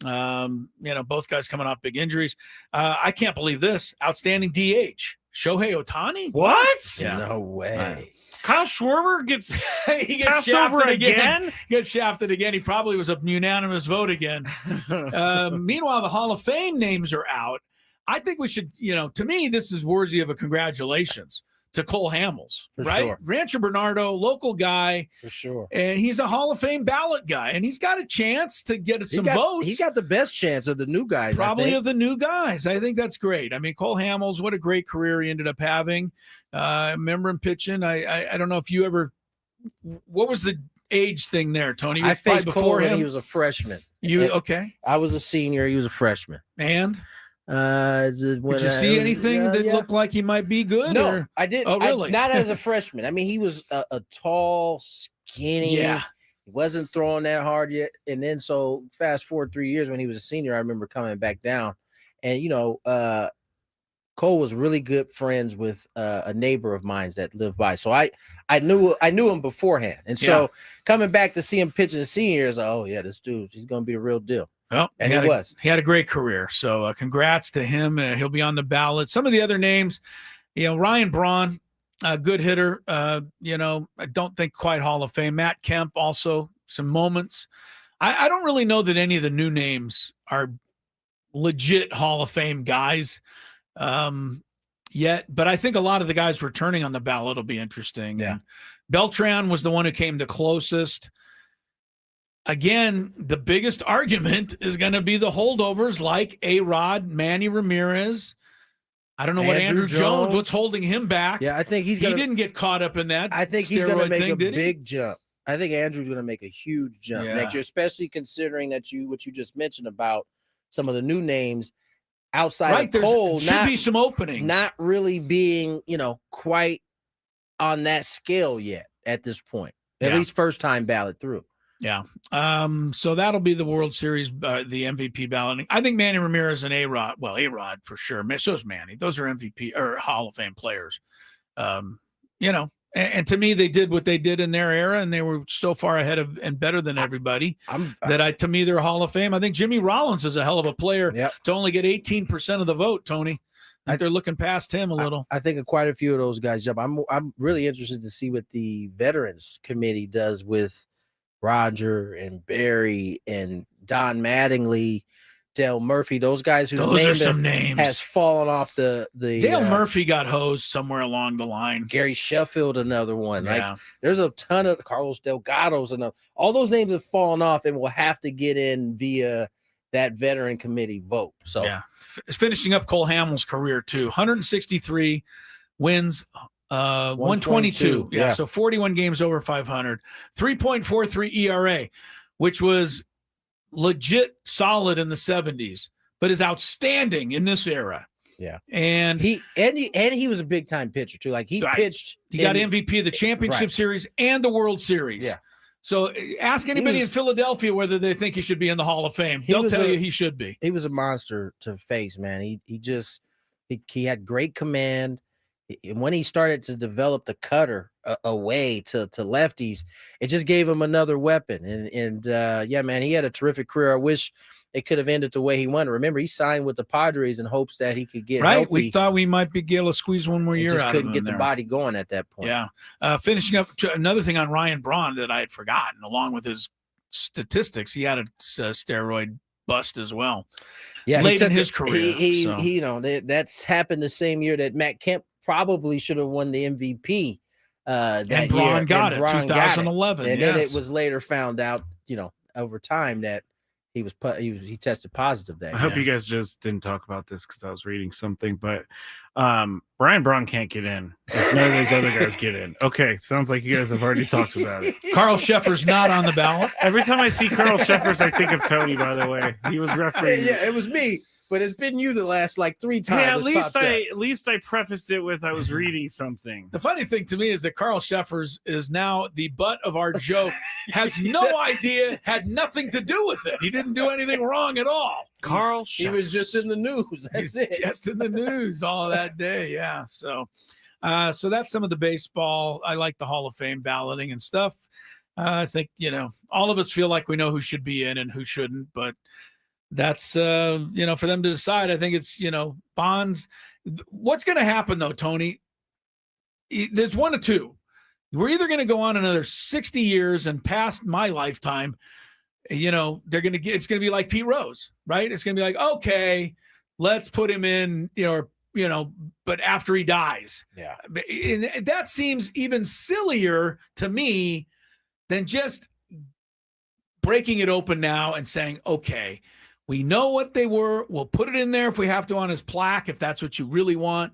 Both guys coming off big injuries. I can't believe this. Outstanding DH, Shohei Ohtani. What? Yeah. No way. Kyle Schwarber gets he gets shafted again. Gets shafted again. He probably was a unanimous vote again. Meanwhile, the Hall of Fame names are out. I think we should, to me, this is worthy of a congratulations to Cole Hamels, right? Sure. Rancho Bernardo, local guy. For sure. And he's a Hall of Fame ballot guy, and he's got a chance to get some votes. He got the best chance of the new guys. Probably of the new guys. I think that's great. I mean, Cole Hamels, what a great career he ended up having. I remember him pitching. I don't know if you ever – what was the age thing there, Tony? I faced Cole when he was a freshman. Okay. I was a senior. He was a freshman. And – did you see anything that looked like he might be good? No, I didn't. Oh, really? Not as a freshman. I mean, he was a tall, skinny. Yeah. He wasn't throwing that hard yet. And then so fast forward 3 years when he was a senior, I remember coming back down. And, Cole was really good friends with a neighbor of mine that lived by. So I knew him beforehand. And so coming back to see him pitch as a senior, I was like, oh, yeah, this dude, he's going to be the real deal. Well, and he had a great career. So congrats to him. He'll be on the ballot. Some of the other names, Ryan Braun, a good hitter. I don't think quite Hall of Fame. Matt Kemp also some moments. I don't really know that any of the new names are legit Hall of Fame guys yet, but I think a lot of the guys returning on the ballot will be interesting. Yeah. And Beltran was the one who came the closest. Again, the biggest argument is going to be the holdovers like A-Rod, Manny Ramirez. I don't know what Andrew Jones, what's holding him back. Yeah, I think he didn't get caught up in that. I think he's going to make a big jump. I think Andrew's going to make a huge jump next year, especially considering that what you just mentioned about some of the new names outside of Cole. There should be some openings. Not really being, quite on that scale yet at this point. At least first time ballot through. Yeah. So that'll be the World Series, the MVP balloting. I think Manny Ramirez and A-Rod, for sure. So is Manny. Those are MVP or Hall of Fame players. And to me, they did what they did in their era, and they were still far ahead of and better than everybody. To me, they're Hall of Fame. I think Jimmy Rollins is a hell of a player to only get 18% of the vote, Tony. I think they're looking past him a little. I think quite a few of those guys jump. I'm really interested to see what the Veterans Committee does with Roger and Barry and Don Mattingly, Dale Murphy, those guys whose Those are name some names. has fallen off the Dale Murphy got hosed somewhere along the line. Gary Sheffield, another one. Yeah. Like there's a ton of Carlos Delgado's and all those names have fallen off and will have to get in via that veteran committee vote. So yeah, finishing up Cole Hamels' career too. 163 wins, 122. Yeah, so 41 games over 500. 3.43 ERA, which was legit solid in the 70s, but is outstanding in this era. Yeah, and he was a big time pitcher too. Like he pitched. He got MVP of the championship series and the World Series. Yeah. So ask anybody in Philadelphia whether they think he should be in the Hall of Fame. They'll tell you he should be. He was a monster to face, man. He had great command. And when he started to develop the cutter away to lefties, it just gave him another weapon. And yeah, man, he had a terrific career. I wish it could have ended the way he wanted. Remember, he signed with the Padres in hopes that he could get healthy. We thought we might be able to squeeze one more year out of him. Just couldn't get the body going at that point. Yeah. Finishing up to another thing on Ryan Braun that I had forgotten, along with his statistics, he had a steroid bust as well. Yeah, late in his career. He that's happened the same year that Matt Kemp probably should have won the MVP. And Braun got it, 2011. And then it was later found out, over time that he tested positive that I hope you guys just didn't talk about this because I was reading something, but Ryan Braun can't get in if none of those other guys get in. Okay, sounds like you guys have already talked about it. Carl Sheffer's not on the ballot. Every time I see Carl Sheffers, I think of Tony, by the way. He was refereeing. Yeah, it was me. But it's been you the last like 3 times. Yeah, at least I prefaced it with I was reading something. The funny thing to me is that Carl Sheffers is now the butt of our joke, has no idea, had nothing to do with it. He didn't do anything wrong at all. Carl Sheffers. He was just in the news. That's it. Just in the news all that day. Yeah. So that's some of the baseball. I like the Hall of Fame balloting and stuff. I think, all of us feel like we know who should be in and who shouldn't, but that's, for them to decide. I think it's, Bonds. What's going to happen, though, Tony? There's one of two. We're either going to go on another 60 years and past my lifetime, it's going to be like Pete Rose, right? It's going to be like, okay, let's put him in, but after he dies. Yeah. And that seems even sillier to me than just breaking it open now and saying, okay, we know what they were. We'll put it in there if we have to on his plaque, if that's what you really want.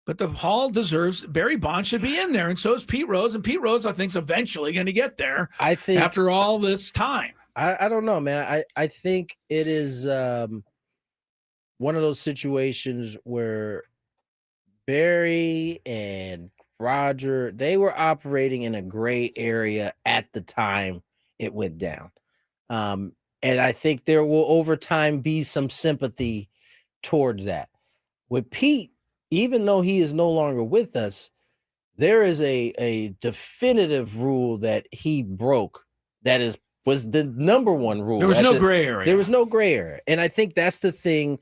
But the Hall deserves, Barry Bonds should be in there, and so is Pete Rose. And Pete Rose, I think, is eventually going to get there. I think after all this time. I don't know, man. I think it is one of those situations where Barry and Roger, they were operating in a gray area at the time it went down. And I think there will over time be some sympathy towards that. With Pete, even though he is no longer with us, there is a definitive rule that he broke that was the number one rule. There was no gray area. There was no gray area. And I think that's the thing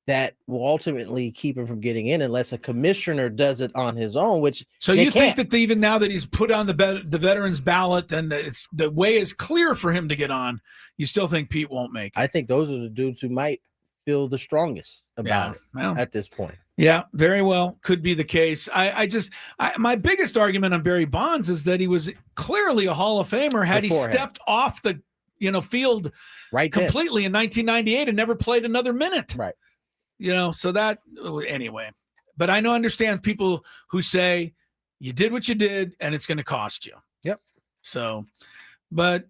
that will ultimately keep him from getting in unless a commissioner does it on his own, which so you think that even now that he's put on the veterans ballot and the way is clear for him to get on, you still think Pete won't make it? I think those are the dudes who might feel the strongest about it at this point. Yeah, very well. Could be the case. My biggest argument on Barry Bonds is that he was clearly a Hall of Famer had he stepped off the field completely in 1998 and never played another minute. Right. So that anyway, but I understand people who say you did what you did and it's going to cost you. Yep. So, but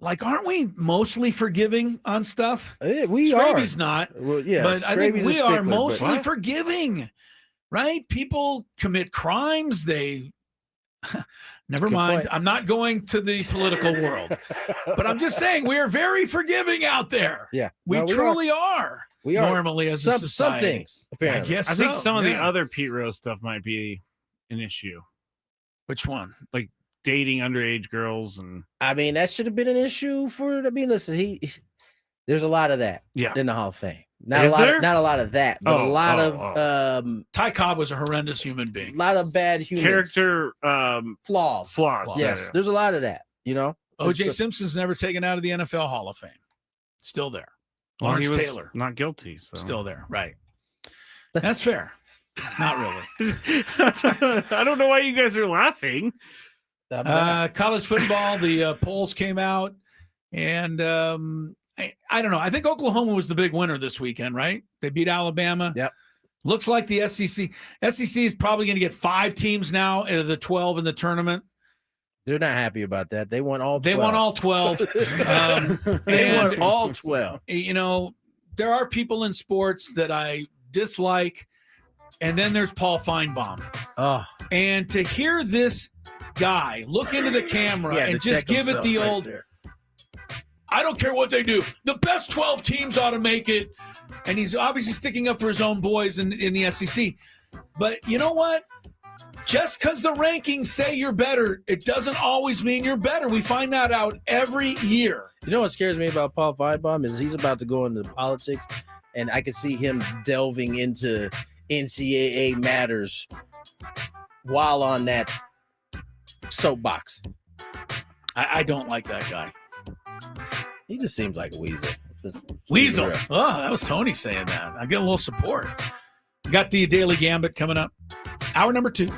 aren't we mostly forgiving on stuff? We Scraby's not. Well, yeah, but I think we are mostly forgiving, right? People commit crimes. They never mind. Point. I'm not going to the political world, but I'm just saying we are very forgiving out there. Yeah, we truly are. We are normally as a society. Some things, apparently. I think some of the other Pete Rose stuff might be an issue. Which one? Like dating underage girls, and that should have been an issue for. Listen, there's a lot of that. In the Hall of Fame. Not a lot of that, but a lot of Ty Cobb was a horrendous human being. A lot of bad humans. Character flaws. Yes, there's a lot of that. O.J. Simpson's never taken out of the NFL Hall of Fame. Still there. Well, Lawrence he was Taylor. not guilty. So. Still there. Right. That's fair. Not really. I don't know why you guys are laughing. College football, the polls came out, and I don't know. I think Oklahoma was the big winner this weekend, right? They beat Alabama. Yep. Looks like the SEC is probably going to get 5 teams now out of the 12 in the tournament. They're not happy about that. They won all 12. They won all 12. They won all 12. You know, there are people in sports that I dislike, and then there's Paul Feinbaum. Oh, And to hear this guy look into the camera and just give it the old, I don't care what they do. The best 12 teams ought to make it. And he's obviously sticking up for his own boys in the SEC. But you know what? Just because the rankings say you're better, it doesn't always mean you're better. We find that out every year. You know what scares me about Paul Feinbaum is he's about to go into politics, and I can see him delving into NCAA matters while on that soapbox. I don't like that guy. He just seems like a weasel. Weasel. Oh, that was Tony saying that. I get a little support. We got the Daily Gambit coming up. Hour number 2.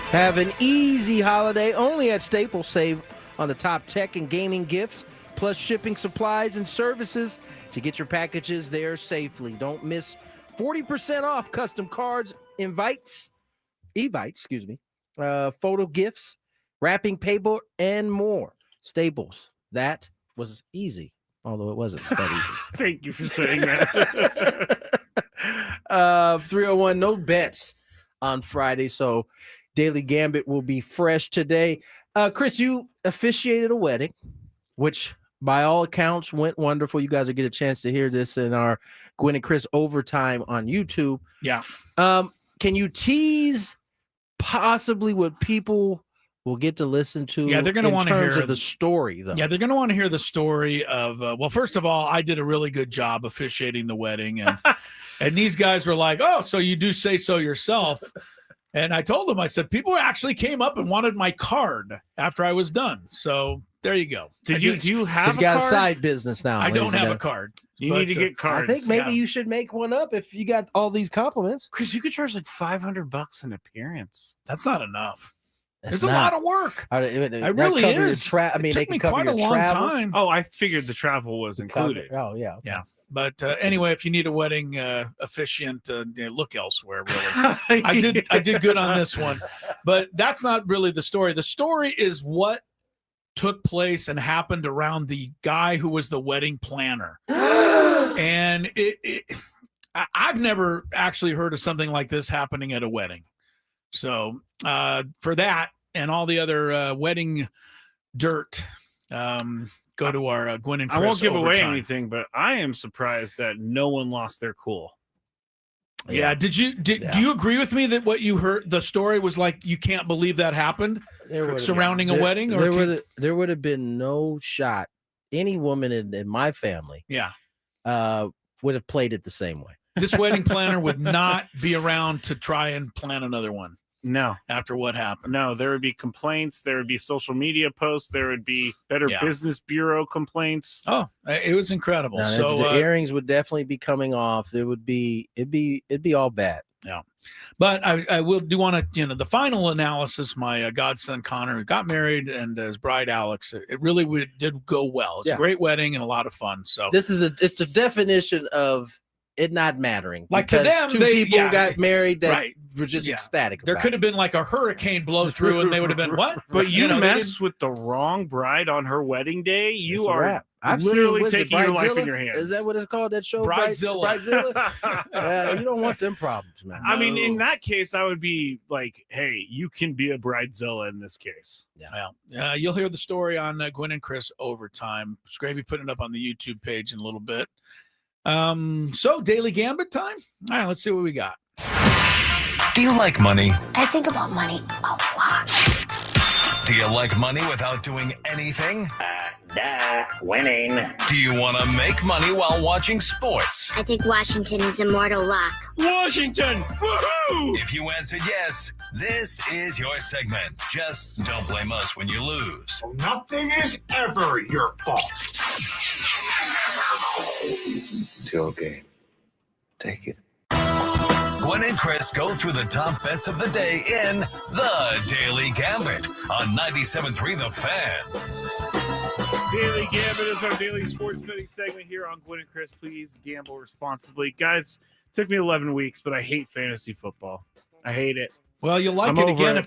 Have an easy holiday only at Staples. Save on the top tech and gaming gifts, plus shipping supplies and services to get your packages there safely. Don't miss 40% off custom cards, evites, photo gifts, wrapping paper, and more. Staples. That was easy, although it wasn't that easy. Thank you for saying that. 301, no bets on Friday, so Daily Gambit will be fresh today. Chris, you officiated a wedding, which by all accounts went wonderful. You guys will get a chance to hear this in our Gwynn and Chris Overtime on YouTube. Yeah. Can you tease possibly what people will get to listen to? Yeah, they're going to want to hear of the story, though. Yeah, they're going to want to hear the story of. Well, first of all, I did a really good job officiating the wedding, and and these guys were like, "Oh, so you do say so yourself?" And I told them, I said, people actually came up and wanted my card after I was done. So there you go. Do you have He's got a side business now. I don't have a card. You need to get cards. I think maybe you should make one up if you got all these compliments. Chris, you could charge like $500 an appearance. That's not enough. It's It's a lot of work. It really is. I mean, It they took can me cover quite your a long travel. time. Oh, I figured the travel was included. Oh, yeah. Yeah. But anyway, if you need a wedding officiant, look elsewhere. Really, I did good on this one, but that's not really the story. The story is what took place and happened around the guy who was the wedding planner, and I've never actually heard of something like this happening at a wedding. So for that and all the other wedding dirt. Go to our Gwynn and Chris. I won't give away Overtime. anything, but I am surprised that no one lost their cool. Yeah. Do you agree with me that what you heard, the story was like, you can't believe that happened surrounding a wedding? Or there would have been no shot. Any woman in my family would have played it the same way. This wedding planner would not be around to try and plan another one. No. After what happened. No, there would be complaints. There would be social media posts. There would be Better Business Bureau complaints. Oh, it was incredible. No, so the earrings would definitely be coming off. It'd be all bad. Yeah. But I do want to, the final analysis, my godson Connor got married and his bride Alex, it really did go well. It's a great wedding and a lot of fun. So it's the definition of it not mattering. Like to them, two people got married that were just ecstatic. There could have been like a hurricane blow through and they would have been, what? But you mess with the wrong bride on her wedding day, you are literally taking your life in your hands. Is that what it's called, that show? Bridezilla. You don't want them problems, man. I mean, in that case, I would be like, hey, you can be a bridezilla in this case. Yeah. You'll hear the story on Gwynn and Chris Overtime. Scraby putting it up on the YouTube page in a little bit. So Daily Gambit time. All right, let's see what we got. Do you like money? I think about money a lot. Do you like money without doing anything? Winning. Do you want to make money while watching sports? I think Washington is immortal luck. Washington! Woohoo! If you answered yes, this is your segment. Just don't blame us when you lose. Nothing is ever your fault. It's your game. Take it. Gwynn and Chris go through the top bets of the day in the Daily Gambit on 97.3 The Fan. Daily Gambit is our daily sports betting segment here on Gwynn and Chris. Please gamble responsibly. Guys, it took me 11 weeks, but I hate fantasy football. I hate it. Well, you'll like it again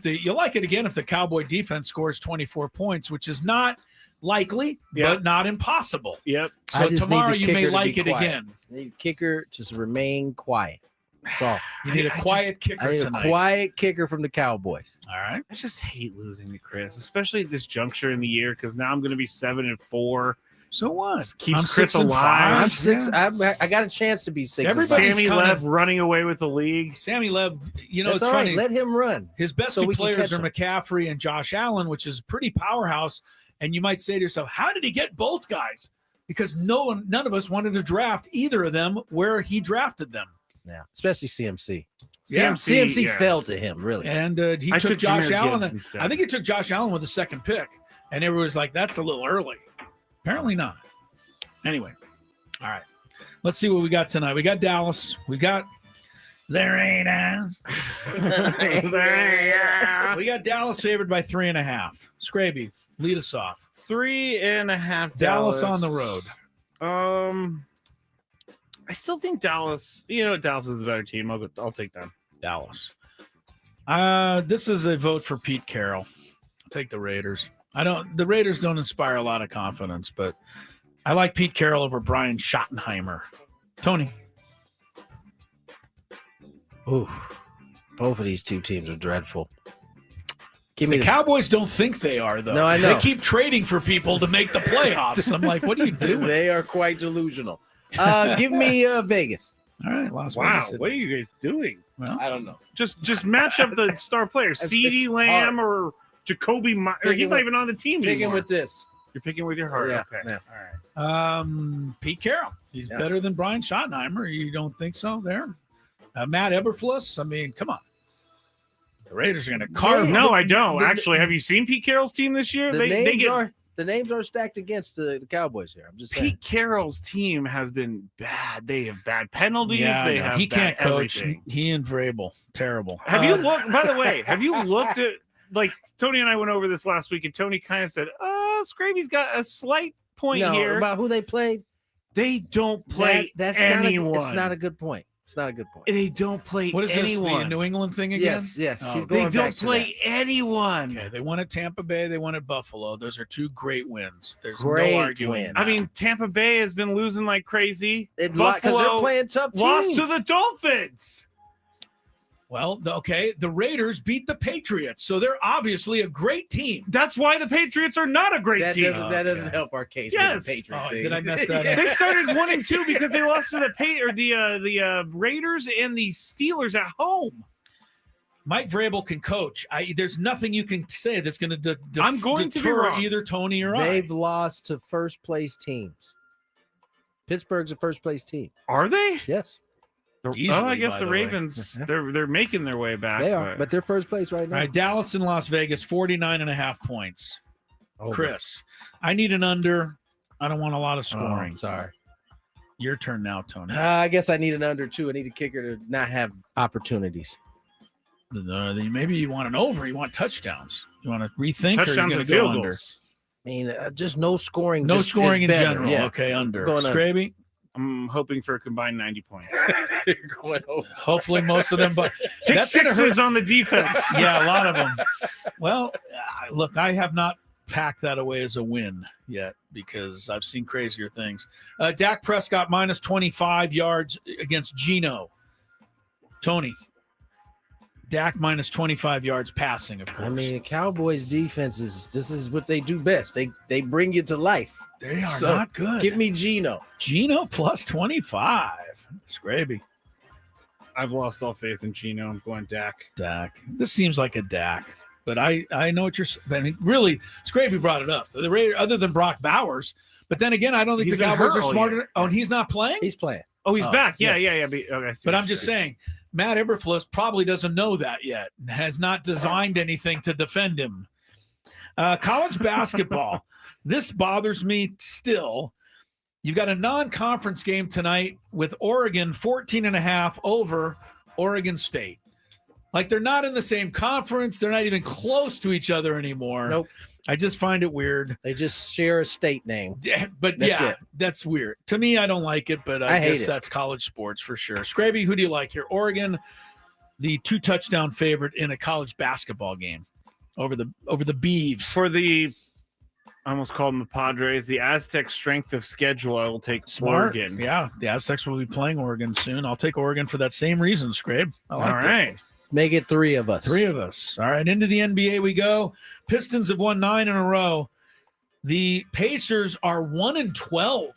if the Cowboy defense scores 24 points, which is not likely, but not impossible. Yep. So tomorrow you may like it again. You need a kicker to remain quiet. That's all. You need a quiet kicker tonight. A quiet kicker from the Cowboys. All right. I just hate losing to Chris, especially at this juncture in the year, because now I'm going to be 7-4. So what? This keeps I'm Chris 6-5. alive. I'm 6. I got a chance to be 6. Everybody's Sammy kind Lev running away with the league. Sammy Lev, That's it's all funny. Right. Let him run. His best two players are McCaffrey and Josh Allen, which is pretty powerhouse. And you might say to yourself, how did he get both guys? Because none of us wanted to draft either of them where he drafted them. Yeah, especially CMC. Yeah, CMC fell to him, really. And he took Josh Allen. Instead. I think he took Josh Allen with the second pick. And everyone was like, that's a little early. Apparently not. Anyway, all right. Let's see what we got tonight. We got Dallas. We got There ain't ass. We got Dallas favored by 3.5. Scraby, lead us off. 3.5. Dallas on the road. I still think Dallas. You know, Dallas is the better team. I'll take them. Dallas. This is a vote for Pete Carroll. I'll take the Raiders. The Raiders don't inspire a lot of confidence, but I like Pete Carroll over Brian Schottenheimer. Tony. Ooh, both of these two teams are dreadful. Give me the Cowboys don't think they are, though. No, I know. They keep trading for people to make the playoffs. I'm like, what are you doing? They are quite delusional. Give me Vegas. All right, Las Wow, Vegas. what are you guys doing? Well, I don't know. Just match up the star players. CeeDee Lamb or Jacoby Myers. He's not even on the team Picking anymore. with this. You're picking with your heart. Yeah, Okay. yeah. All right. Pete Carroll. He's Yeah. better than Brian Schottenheimer. You don't think so there? Matt Eberflus. I mean, come on. The Raiders are going to carve. No, I don't. Actually, have you seen Pete Carroll's team this year? The names are stacked against the Cowboys here. I'm just saying. Pete Carroll's team has been bad. They have bad penalties. Yeah, they no, have he can't bad coach. everything. He and Vrabel, terrible. Have you looked? By the way, have you looked at like Tony and I went over this last week, and Tony kind of said, Scraby's got a slight point here about who they played. They don't play That's anyone. It's not a good point. It's not a good point. They don't play What is anyone. this? The New England thing again? Yes. Oh, He's They going don't back to play anyone. Okay, they won at Tampa Bay. They won at Buffalo. Those are two great wins. There's Great no arguing. wins. I mean, Tampa Bay has been losing like crazy. that. Because they're Buffalo playing tough teams. lost to the Dolphins. Well, the Raiders beat the Patriots, so they're obviously a great team. That's why the Patriots are not a great That team. doesn't help our case Yes. with the Patriots. Oh, did I mess that up? They started 1-2 because they lost to the Raiders and the Steelers at home. Mike Vrabel can coach. There's nothing you can say that's going to I'm going to be deter wrong. either Tony or They've I. lost to first place teams. Pittsburgh's a first place team. Are they? Yes, Easily, I guess by the the way. Ravens. They're making their way back. they are, but they're first place right All now. right, Dallas and Las Vegas, 49.5 points. Over. Chris, I need an under. I don't want a lot of Oh, scoring. sorry. Your turn now, Tony. I guess I need an under two. I need a kicker to not have opportunities. Maybe you want an over. You want touchdowns. You want to rethink or Touchdowns you and going to field go under? goals. I mean, just no scoring. No just scoring is in better. general. Yeah. Okay, under. Going under. Scraby? I'm hoping for a combined 90 points. Going over. Hopefully most of them, but Pick that's going to hurt. sixes on the defense. Yeah, a lot of them. Well, look, I have not packed that away as a win yet because I've seen crazier things. Dak Prescott minus 25 yards against Geno. Tony. Dak minus 25 yards passing, of course. I mean, Cowboys defense this is what they do best. They bring you to life. they are so, not good. Give me Geno. Geno plus 25. Scraby. I've lost all faith in Geno. I'm going Dak. Dak. This seems like a Dak, but I know what you're saying. Really, Scraby brought it up. The Raiders, other than Brock Bowers, but then again, I don't think He's the been Cowboys hurt are all smarter. year. Oh, and he's not playing? He's playing. Oh, he's Oh, back. Yeah. yeah. Okay, I see But what I'm you're just saying. saying, Matt Eberflus probably doesn't know that yet and has not designed anything to defend him. College basketball. This bothers me still. You've got a non-conference game tonight with Oregon 14.5 over Oregon State. Like they're not in the same conference. They're not even close to each other anymore. Nope. I just find it weird. They just share a state name. But That's it. that's weird. To me, I don't like it, but I hate guess it. that's college sports for sure. Scraby, who do you like here? Oregon, the 2-touchdown favorite in a college basketball game over the Beavs. For the, I almost called them the Padres, the Aztec strength of schedule, I will take Smart. Oregon. Yeah, the Aztecs will be playing Oregon soon. I'll take Oregon for that same reason, Scrabe. I All like that. right. Make it three of us. Three of us. All right, into the NBA we go. Pistons have won 9 in a row. The Pacers are 1-12.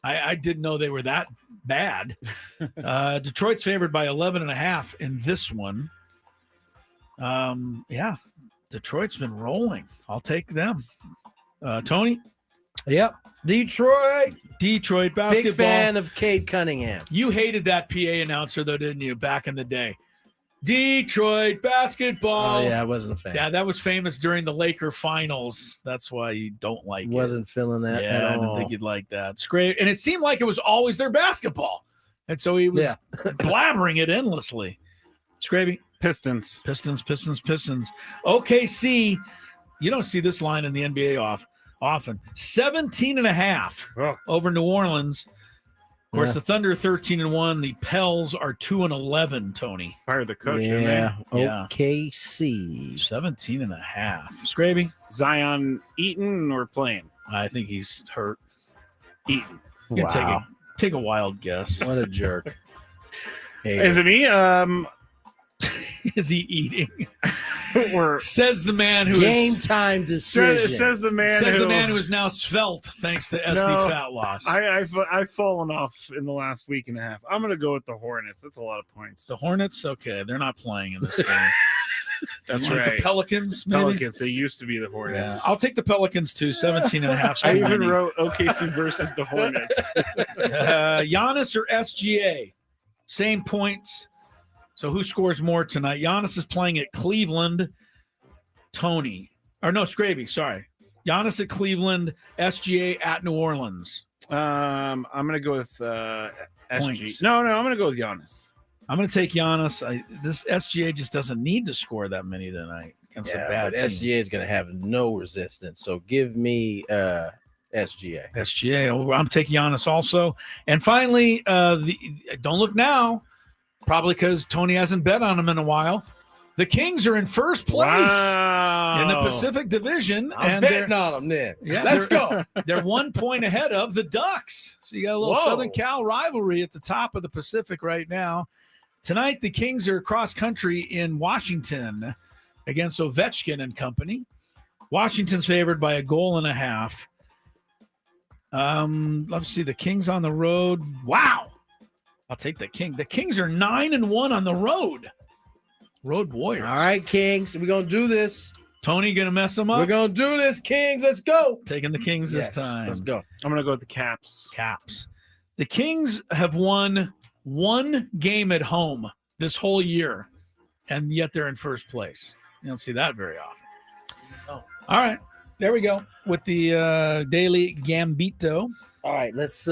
I didn't know they were that bad. Detroit's favored by 11.5 in this one. Yeah, Detroit's been rolling. I'll take them. Tony? Yep. Detroit. Basketball. Big fan of Cade Cunningham. You hated that PA announcer, though, didn't you, back in the day? Detroit basketball. Oh, yeah, I wasn't a fan. Yeah, that was famous during the Laker finals. That's why you don't like it. Wasn't feeling that Yeah, at I didn't all. think you'd like that. It's great. And it seemed like it was always their basketball. And so he was blabbering it endlessly. Scraby. Pistons. Pistons. OKC, you don't see this line in the NBA often. 17.5 over New Orleans. Of course, the Thunder are 13-1. The Pels are 2-11, Tony. Fired the coach, Yeah. Yeah. OKC. 17.5. Scraby. Zion eating or playing? I think he's hurt. Eating. You can take a wild guess. What a jerk. Is it me? Is he eating? Or says the man who game is time decision. says the man who is now svelte thanks to SD No, fat loss. I've fallen off in the last week and a half. I'm gonna go with the Hornets. That's a lot of points. The Hornets, okay, they're not playing in this game. That's Like right. The Pelicans, maybe? Pelicans. They used to be the Hornets. Yeah, I'll take the Pelicans too. 17.5. I even wrote OKC versus the Hornets. Giannis or SGA, same points. So who scores more tonight? Giannis is playing at Cleveland. Tony, or no, Scraby. Sorry, Giannis at Cleveland. SGA at New Orleans. I'm gonna go with Points. SG. No, I'm gonna go with Giannis. I'm going to take Giannis. This SGA just doesn't need to score that many tonight against a bad team. SGA is going to have no resistance. So give me SGA. SGA. I'm taking Giannis also. And finally, don't look now, probably because Tony hasn't bet on him in a while. The Kings are in first place in the Pacific Division. I'm betting on them then. Yeah, Let's go. They're 1 point ahead of the Ducks. So you got a little Southern Cal rivalry at the top of the Pacific right now. Tonight, the Kings are cross-country in Washington against Ovechkin and company. Washington's favored by 1.5 goals. Let's see, the Kings on the road. Wow. I'll take the King. The Kings are 9-1 on the road. Road Warriors. All right, Kings. We're going to do this. Tony going to mess them up? We're going to do this, Kings. Let's go. Taking the Kings this time. Let's go. I'm gonna go with the Caps. The Kings have won one game at home this whole year, and yet they're in first place. You don't see that very often. Oh. All right. There we go with the Daily Gambito. All right, let's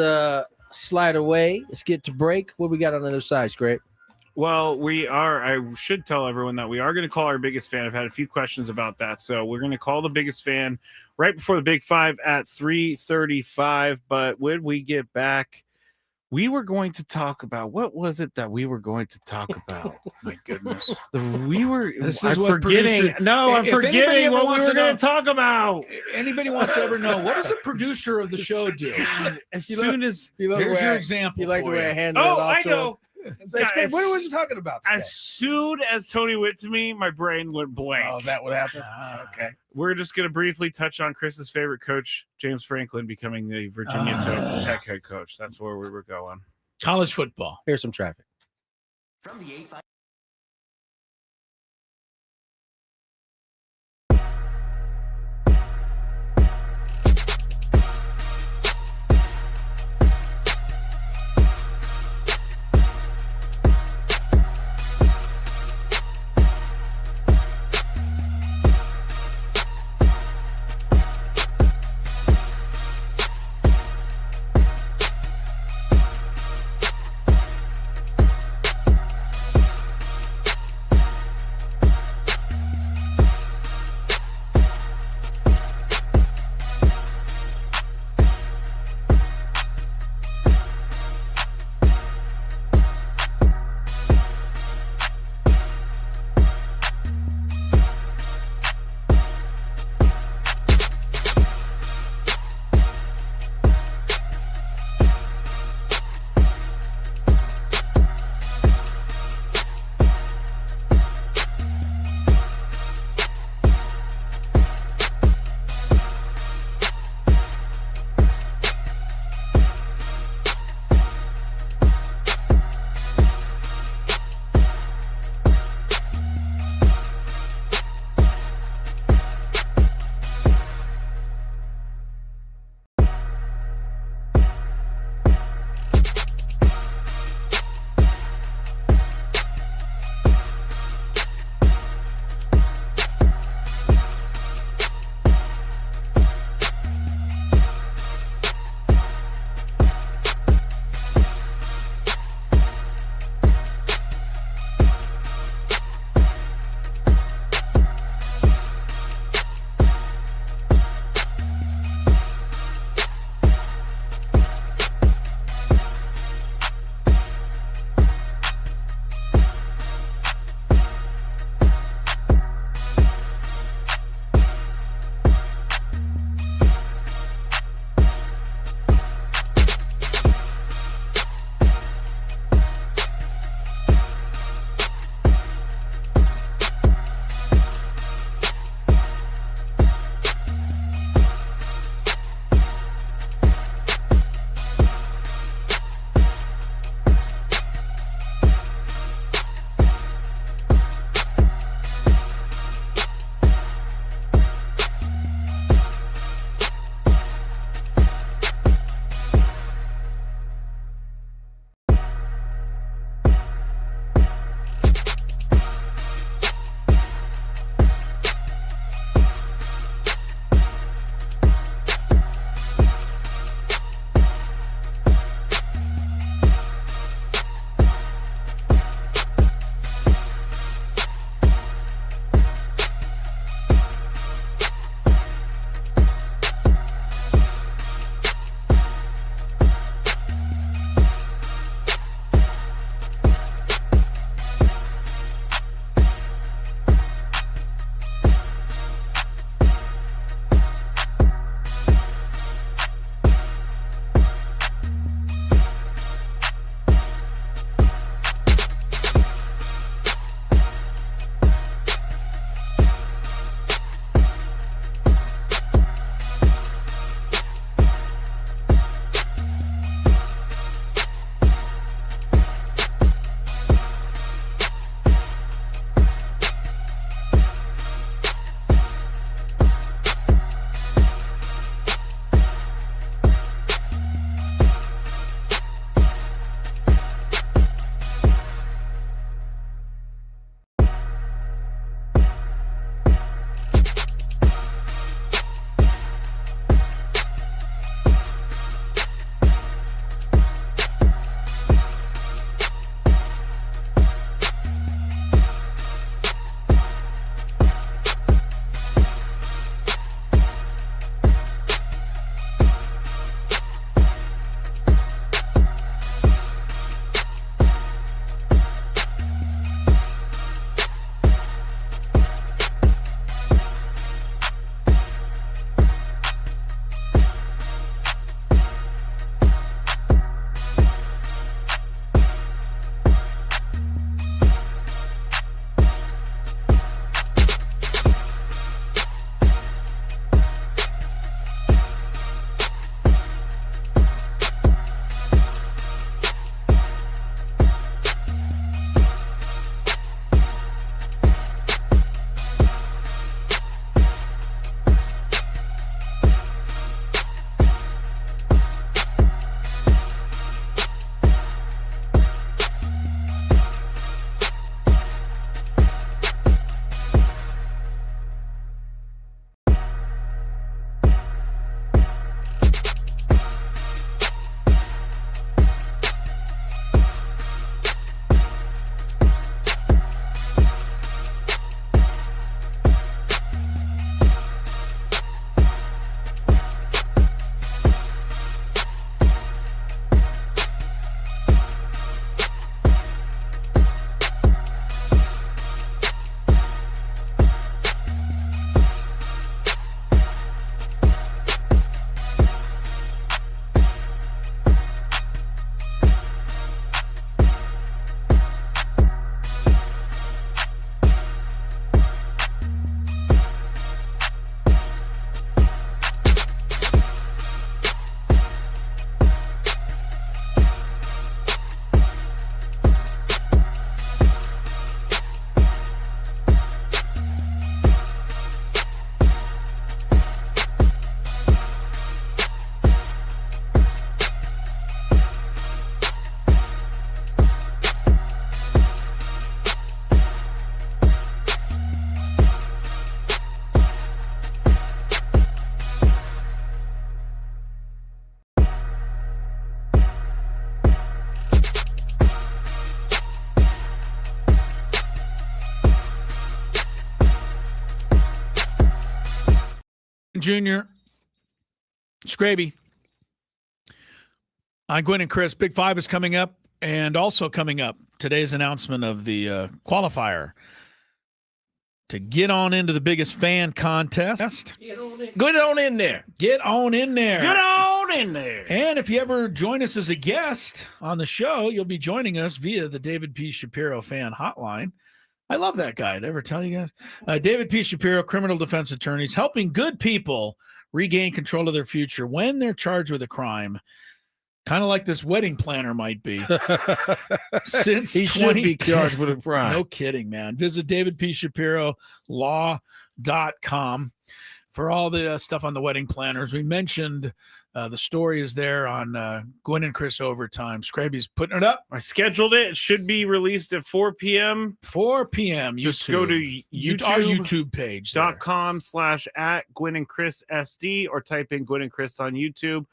slide away. Let's get to break. What we got on the other side, Scrape? Well, I should tell everyone that we are going to call our biggest fan. I've had a few questions about that. So we're going to call the biggest fan right before the Big Five at 3:35. But when we get back, we were going to talk about, what was it that we were going to talk about? My goodness. This is I'm what forgetting. I'm forgetting what we were going to talk about. Anybody wants to ever know, what does a producer of the show do? As soon as here's your example. You like the way I handled Oh, it off I to know. What was you talking about today? As soon as Tony went to me, my brain went blank. Oh, is that what happened? Okay. We're just going to briefly touch on Chris's favorite coach, James Franklin, becoming the Virginia Tech head coach. That's where we were going. College football. Here's some traffic. From the 8-5. Jr., Scraby. I'm Gwynn and Chris. Big Five is coming up, and also coming up, today's announcement of the qualifier to get on into the biggest fan contest. Get on in there. Get on in there. Get on in there. And if you ever join us as a guest on the show, you'll be joining us via the David P. Shapiro fan hotline. I love that guy. Did I ever tell you guys? David P. Shapiro, criminal defense attorneys, helping good people regain control of their future when they're charged with a crime. Kind of like this wedding planner might be. Since he should be charged with a crime. No kidding, man. Visit davidpshapirolaw.com for all the stuff on the wedding planners. We mentioned the story is there on Gwynn and Chris Overtime. Scraby's putting it up. I scheduled it. It should be released at 4 p.m. 4 p.m. Just YouTube. go to our YouTube page. .com/@Gwynn and Chris SD or type in Gwynn and Chris on YouTube.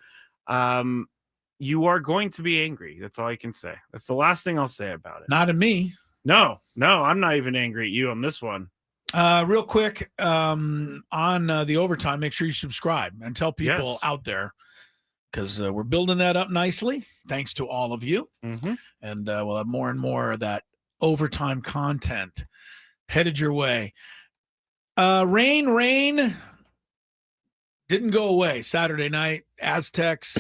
You are going to be angry. That's all I can say. That's the last thing I'll say about it. Not at me. No, I'm not even angry at you on this one. Real quick, on the Overtime, make sure you subscribe and tell people out there, because we're building that up nicely, thanks to all of you. Mm-hmm. And we'll have more and more of that Overtime content headed your way. Rain didn't go away Saturday night. Aztecs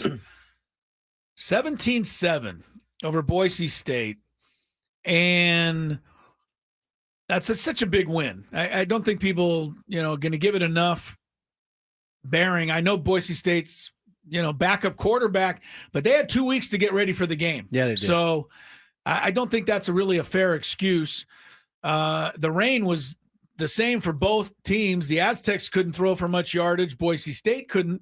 17-7 over Boise State. And that's such a big win. I don't think people, going to give it enough bearing. I know Boise State's, backup quarterback, but they had 2 weeks to get ready for the game. Yeah, they did. So I don't think that's a fair excuse. The rain was the same for both teams. The Aztecs couldn't throw for much yardage. Boise State couldn't.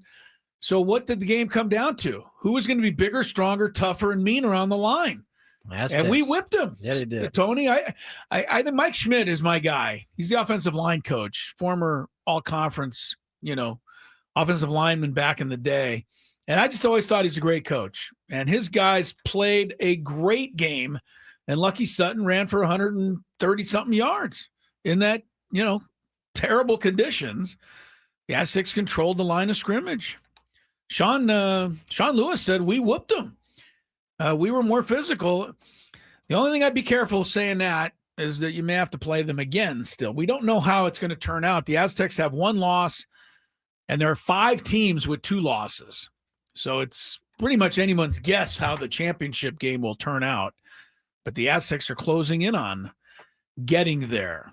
So what did the game come down to? Who was going to be bigger, stronger, tougher, and meaner on the line? Aztecs. And we whipped them. Yeah, they did. Tony, I think Mike Schmidt is my guy. He's the offensive line coach, former all-conference, offensive lineman back in the day. And I just always thought he's a great coach. And his guys played a great game. And Lucky Sutton ran for 130-something yards in that, terrible conditions. The Aztecs controlled the line of scrimmage. Sean Lewis said we whooped them. We were more physical. The only thing I'd be careful saying that is that you may have to play them again still. We don't know how it's going to turn out. The Aztecs have one loss, and there are 5 teams with 2 losses. So it's pretty much anyone's guess how the championship game will turn out. But the Aztecs are closing in on getting there.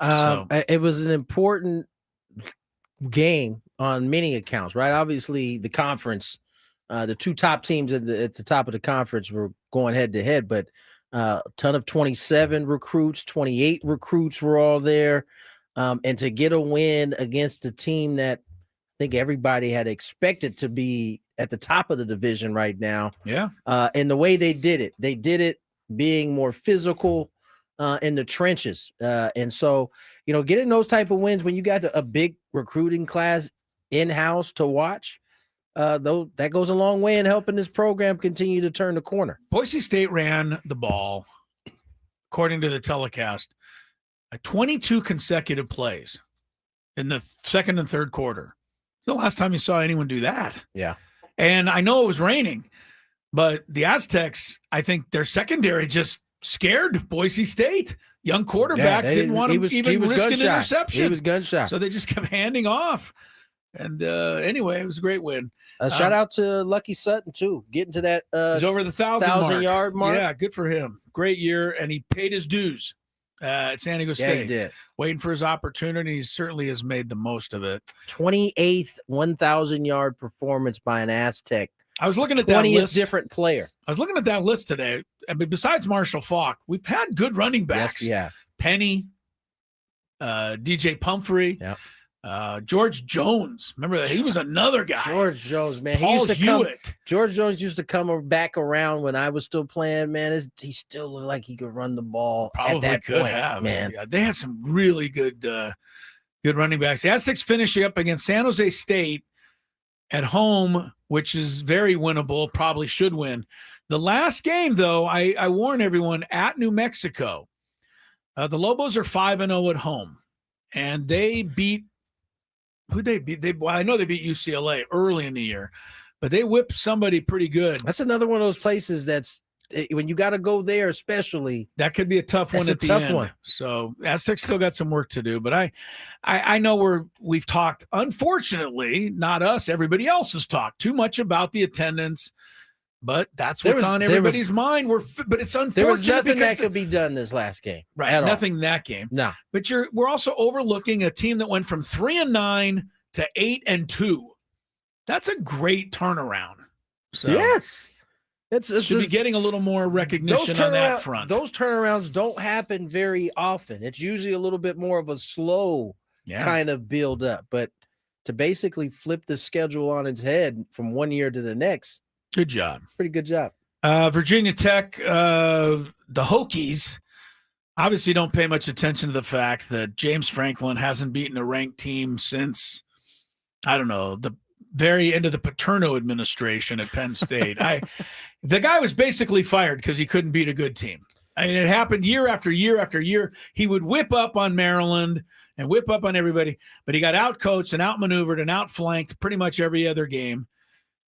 It was an important game on many accounts, right? Obviously, the conference, the 2 top teams at the top of the conference were going head to head, but a ton of 27 recruits, 28 recruits were all there. And to get a win against a team that I think everybody had expected to be at the top of the division right now. Yeah. And the way they did it being more physical in the trenches. And so, getting those type of wins when you got a big recruiting class in-house to watch, though, that goes a long way in helping this program continue to turn the corner. Boise State ran the ball, according to the telecast, 22 consecutive plays in the second and third quarter. It's the last time you saw anyone do that. Yeah. And I know it was raining, but the Aztecs, I think their secondary just scared Boise State. Young quarterback didn't want to even risk an interception. He was gunshot. So they just kept handing off. And anyway, it was a great win. Shout out to Lucky Sutton, too, getting to that he's over the 1,000-yard mark. Yeah, good for him. Great year, and he paid his dues at San Diego State. Yeah, he did. Waiting for his opportunity. He certainly has made the most of it. 28th 1,000-yard performance by an Aztec. I was looking at that list. Different player. I was looking at that list today. I mean, besides Marshall Faulk, we've had good running backs. Yes, yeah. Penny, DJ Pumphrey. Yep. George Jones. Remember that? He was another guy. George Jones, man. Paul Hewitt. George Jones used to come back around when I was still playing, man. He still looked like he could run the ball. Probably at that could point, have. Man. Yeah, they had some really good running backs. The Aztecs finishing up against San Jose State at home, which is very winnable, probably should win. The last game, though, I warn everyone, at New Mexico. The Lobos are 5-0 at home, and they beat Who'd they beat? Well, I know they beat UCLA early in the year, but they whipped somebody pretty good. That's another one of those places that's when you got to go there, especially. That could be a tough one at the end. So Aztecs still got some work to do, but I know we've talked, unfortunately, not us, everybody else has talked too much about the attendance, but that's what's on everybody's mind. But it's unfortunate. There was nothing that could be done this last game. Right. Nothing in that game. No. But we're also overlooking a team that went from 3-9 to 8-2. That's a great turnaround. So yes. It should be getting a little more recognition on that front. Those turnarounds don't happen very often. It's usually a little bit more of a slow kind of build up. But to basically flip the schedule on its head from one year to the next, good job. Pretty good job. Virginia Tech, the Hokies, obviously don't pay much attention to the fact that James Franklin hasn't beaten a ranked team since, I don't know, the very end of the Paterno administration at Penn State. The guy was basically fired because he couldn't beat a good team. I mean, it happened year after year after year. He would whip up on Maryland and whip up on everybody, but he got outcoached and outmaneuvered and outflanked pretty much every other game.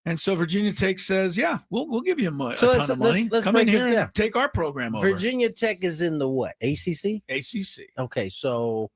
And so Virginia Tech says, yeah, we'll give you a ton of money. Let's come in here and take our program over. Virginia Tech is in the what? ACC? ACC. Okay, so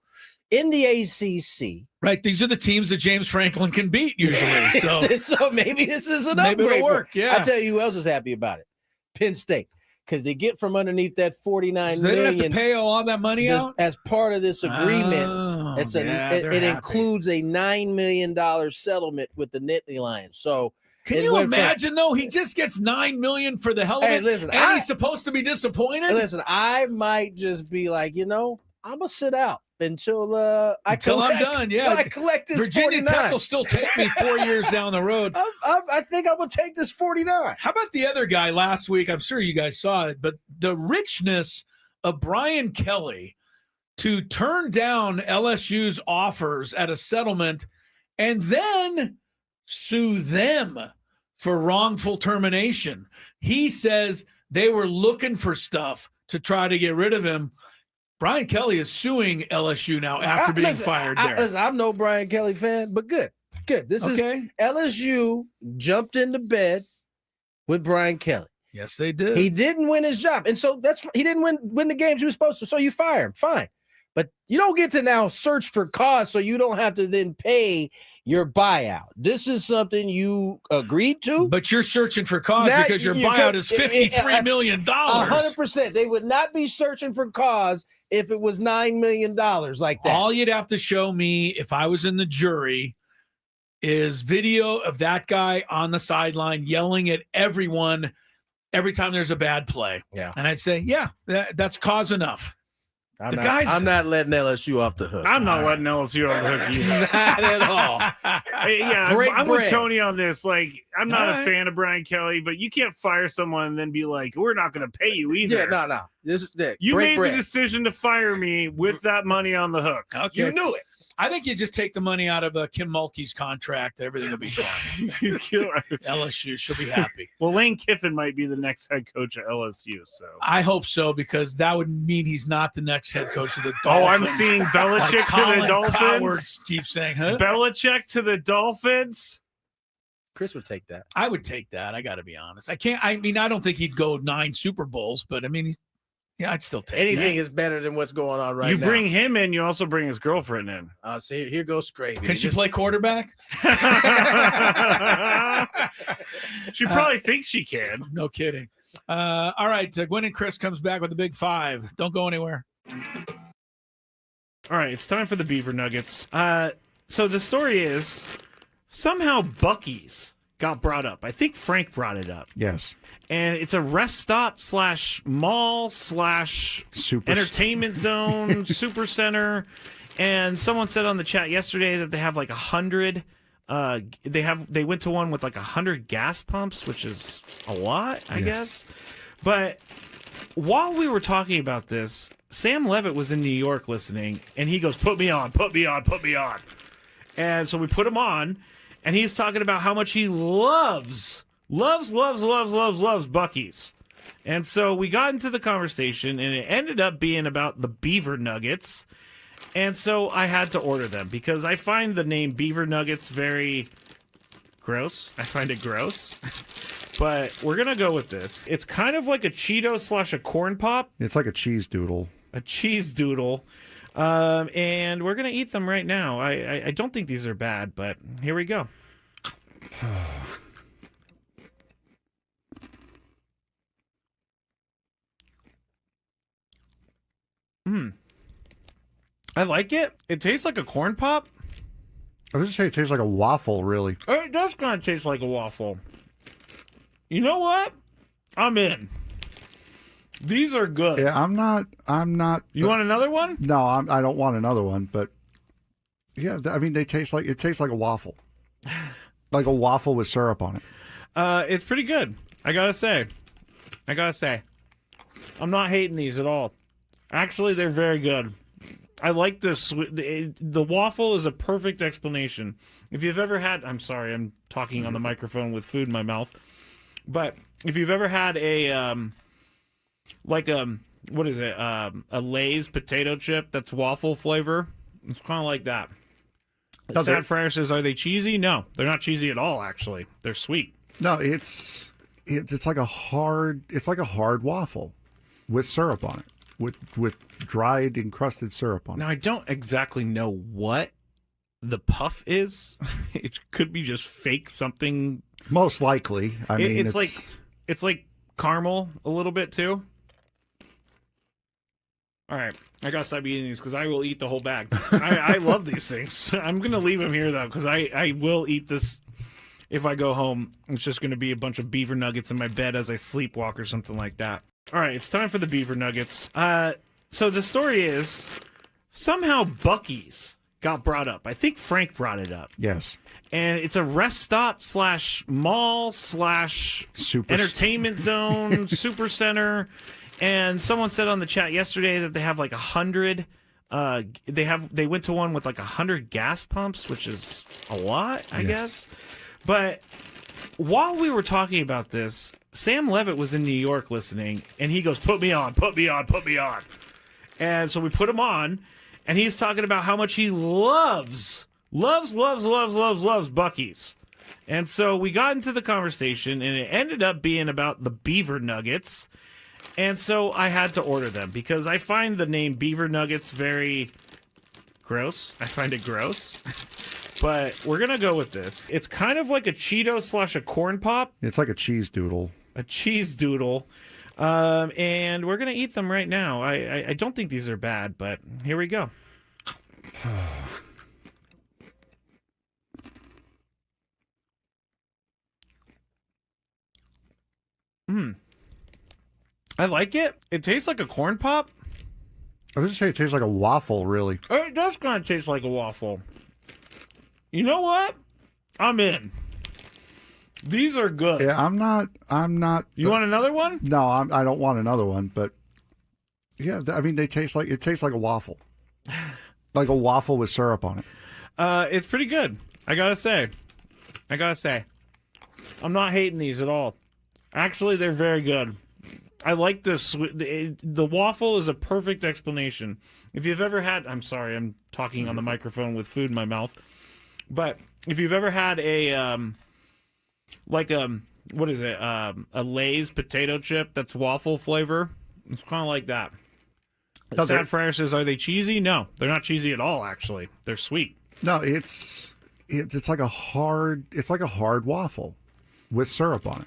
in the ACC. Right, these are the teams that James Franklin can beat usually. So maybe this is an maybe upgrade. It'll work, yeah. I'll tell you who else is happy about it. Penn State. Because they get from underneath that $49 million. They have to pay all that money out? As part of this agreement. Oh, it includes a $9 million settlement with the Nittany Lions. So can you imagine, though? He just gets $9 million for the hell of it, listen, and he's supposed to be disappointed? Listen, I might just be like, I'm going to sit out until I'm done. Yeah. Until I collect this Virginia 49. Tech will still take me 4 years down the road. I think I'm going to take this 49. How about the other guy last week? I'm sure you guys saw it, but the richness of Brian Kelly to turn down LSU's offers at a settlement and then sue them for wrongful termination. He says they were looking for stuff to try to get rid of him. Brian Kelly is suing LSU now after being fired there. I'm no Brian Kelly fan, but good. This is LSU jumped into bed with Brian Kelly. Yes, they did. He didn't win his job. And so he didn't win the games he was supposed to. So you fire him. Fine. But you don't get to now search for cause so you don't have to then pay your buyout. This is something you agreed to. But you're searching for cause because your buyout is $53 million. 100%. They would not be searching for cause if it was $9 million like that. All you'd have to show me if I was in the jury is video of that guy on the sideline yelling at everyone every time there's a bad play. Yeah. And I'd say, that's cause enough. I'm not letting LSU off the hook. I'm not letting LSU off the hook either. Not at all. I'm with Tony on this. Like, I'm not a fan of Brian Kelly, but you can't fire someone and then be like, we're not going to pay you either. Yeah, no. This is you made the decision to fire me with that money on the hook. Okay. You knew it. I think you just take the money out of Kim Mulkey's contract. Everything will be fine. LSU, she'll be happy. Well, Lane Kiffin might be the next head coach at LSU. So I hope so, because that would mean he's not the next head coach of the Dolphins. Oh, I'm seeing Belichick to the Dolphins. Cowards keep saying, huh? Belichick to the Dolphins. Chris would take that. I would take that. I got to be honest. I don't think he'd go 9 Super Bowls, but I mean, I'd still take anything is better than what's going on right now. You bring him in, you also bring his girlfriend in. See, here goes Gravy. Can she play quarterback? She probably thinks she can. No kidding. All right, Gwynn and Chris comes back with the Big Five. Don't go anywhere. All right, it's time for the Beaver Nuggets. So the story is somehow Buc-ee's got brought up. I think Frank brought it up. Yes. And it's a rest stop / mall / entertainment zone, super center. And someone said on the chat yesterday that they have like 100. They went to one with like 100 gas pumps, which is a lot, I guess. But while we were talking about this, Sam Levitt was in New York listening, and he goes, "Put me on, put me on, put me on." And so we put him on, and he's talking about how much he loves Buc-ee's. And so we got into the conversation, and it ended up being about the Beaver Nuggets. And so I had to order them because I find the name Beaver Nuggets very gross. I find it gross. But we're going to go with this. It's kind of like a Cheeto / a corn pop. It's like a cheese doodle. A cheese doodle. And we're going to eat them right now. I don't think these are bad, but here we go. I like it. It tastes like a corn pop. I was just saying it tastes like a waffle, really. It does kind of taste like a waffle. You know what? I'm in. These are good. Yeah, I'm not. You want another one? No, I don't want another one. But yeah, I mean, it tastes like a waffle, like a waffle with syrup on it. It's pretty good. I gotta say. I'm not hating these at all. Actually, they're very good. I like this. The waffle is a perfect explanation. If you've ever had, I'm sorry, I'm talking on the microphone with food in my mouth. But if you've ever had a, what is it? A Lay's potato chip that's waffle flavor. It's kind of like that. Sad Fryer says, are they cheesy? No, they're not cheesy at all, actually. They're sweet. No, it's like a hard waffle with syrup on it. With dried encrusted syrup on it. Now, I don't exactly know what the puff is. It could be just fake something. Most likely. I mean, it's like caramel a little bit too. All right, I gotta stop eating these because I will eat the whole bag. I love these things. I'm gonna leave them here though because I will eat this if I go home. It's just gonna be a bunch of beaver nuggets in my bed as I sleepwalk or something like that. All right, it's time for the beaver nuggets. So the story is somehow Buc-ee's got brought up. I think Frank brought it up. Yes. And it's a rest stop / mall / entertainment zone, super center. And someone said on the chat yesterday that they have like 100. They went to one with like 100 gas pumps, which is a lot, I guess. But while we were talking about this, Sam Levitt was in New York listening, and he goes, put me on. And so we put him on, and he's talking about how much he loves Buc-ee's. And so we got into the conversation, and it ended up being about the beaver nuggets. And so I had to order them because I find the name Beaver Nuggets very gross. I find it gross. But we're going to go with this. It's kind of like a Cheeto / a corn pop. It's like a cheese doodle. A cheese doodle. And we're going to eat them right now. I don't think these are bad, but here we go. I like it. It tastes like a corn pop. I was just saying it tastes like a waffle, really. It does kind of taste like a waffle. You know what? I'm in. These are good. Yeah, I'm not. You want another one? No, I don't want another one. But yeah, I mean, it tastes like a waffle, like a waffle with syrup on it. It's pretty good. I gotta say. I'm not hating these at all. Actually, they're very good. I like this. The waffle is a perfect explanation. If you've ever had, I'm sorry, I'm talking on the microphone with food in my mouth. But if you've ever had a, what is it? A Lay's potato chip that's waffle flavor. It's kind of like that. Sad Fryer says, are they cheesy? No, they're not cheesy at all, actually. They're sweet. No, it's like a hard waffle with syrup on it.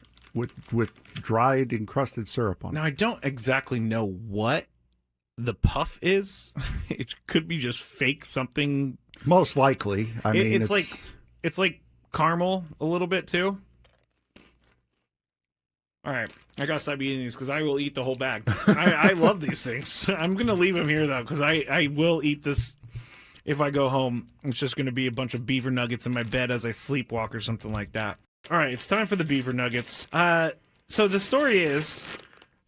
With dried encrusted syrup on it. Now, I don't exactly know what the puff is. It could be just fake something. Most likely. I mean, it's like caramel a little bit too. All right, I gotta stop eating these because I will eat the whole bag. I love these things. I'm gonna leave them here though because I will eat this if I go home. It's just gonna be a bunch of beaver nuggets in my bed as I sleepwalk or something like that. All right, it's time for the beaver nuggets. So the story is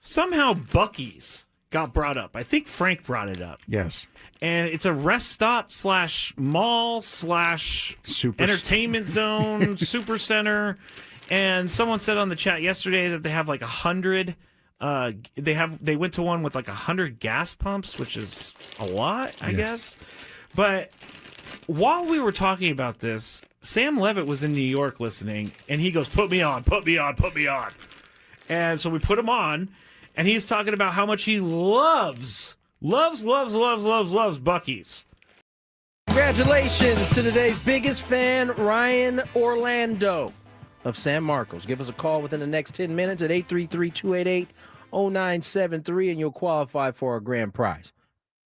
somehow Buc-ee's got brought up. I think Frank brought it up. Yes. And it's a rest stop / mall / entertainment zone, super center. And someone said on the chat yesterday that they have like 100. They went to one with like 100 gas pumps, which is a lot, I guess. But while we were talking about this, Sam Levitt was in New York listening, and he goes, "Put me on, put me on, put me on." And so we put him on, and he's talking about how much he loves Buc-ee's. Congratulations to today's biggest fan, Ryan Orlando of San Marcos. Give us a call within the next 10 minutes at 833-288-0973, and you'll qualify for our grand prize.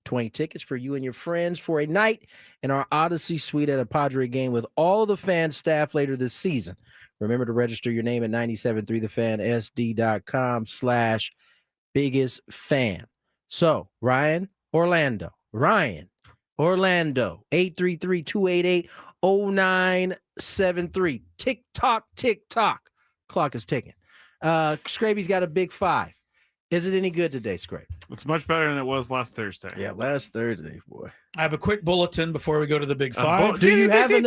20 tickets for you and your friends for a night in our Odyssey Suite at a Padre game with all the fan staff later this season. Remember to register your name at 973thefansd.com/biggest fan. So, Ryan Orlando, 833-288-0973. Tick tock. Clock is ticking. Scraby's got a big 5. Is it any good today, Scrape? It's much better than it was last Thursday. Yeah, last Thursday, boy. I have a quick bulletin before we go to the big 5. Do you have a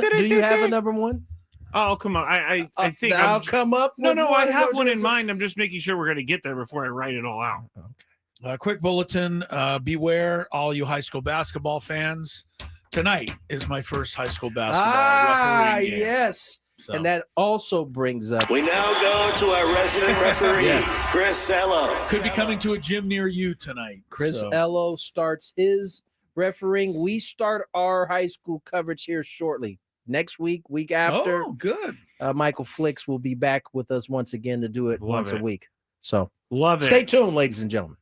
number one? Oh, come on. I think I'll come up. No, I have one in mind. I'm just making sure we're going to get there before I write it all out. Okay. Quick bulletin. Beware, all you high school basketball fans. Tonight is my first high school basketball refereeing game. Yes. So. And that also brings up. We now go to our resident referee, Chris Ello. Could be coming to a gym near you tonight. Chris Ello starts his refereeing. We start our high school coverage here shortly. Next week, week after. Oh, good. Michael Flicks will be back with us once again to do it once a week. So love it. Stay tuned, ladies and gentlemen.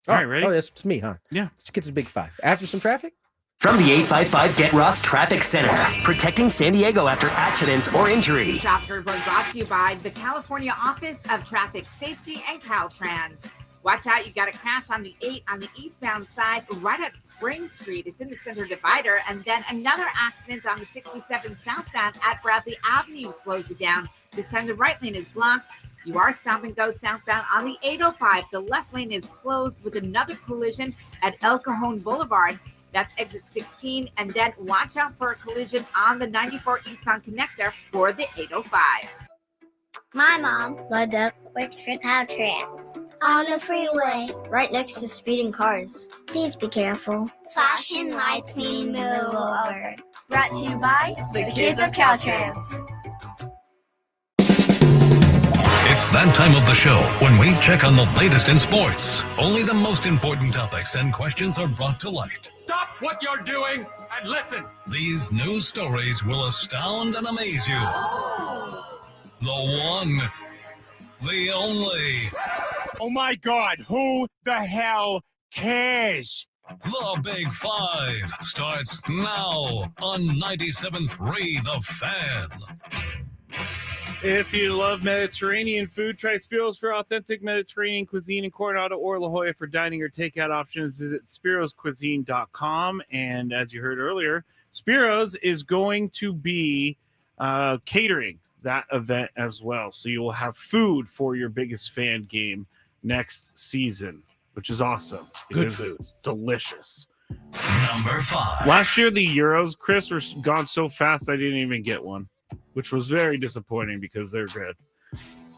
All right, ready? Oh, it's me, huh? Yeah. Let's get to the big 5. After some traffic? From the 855 Get Ross Traffic Center, protecting San Diego after accidents or injury. Traffic report brought to you by the California Office of Traffic Safety and Caltrans. Watch out, you got a crash on the 8 on the eastbound side right at Spring Street. It's in the center divider. And then another accident on the 67 southbound at Bradley Avenue slows you down. This time the right lane is blocked. You are stop and go southbound on the 805. The left lane is closed with another collision at El Cajon Boulevard. That's exit 16. And then watch out for a collision on the 94 eastbound connector for the 805. My mom, My dad works for Caltrans. on the freeway. Right next to speeding cars. Please be careful. Flashing lights mean move over. Brought to you by the kids of Caltrans. It's that time of the show when we check on the latest in sports. Only the most important topics and questions are brought to light. Stop what you're doing and listen. These news stories will astound and amaze you. The one, the only. Oh my God, who the hell cares? The Big 5 starts now on 97.3 The Fan. If you love Mediterranean food, try Spiro's for authentic Mediterranean cuisine in Coronado or La Jolla. For dining or takeout options, visit spiroscuisine.com. And as you heard earlier, Spiro's is going to be catering that event as well. So you will have food for your biggest fan game next season, which is awesome. Good food. It's delicious. Number 5. Last year, the Euros, Chris, were gone so fast I didn't even get one, which was very disappointing because they're good.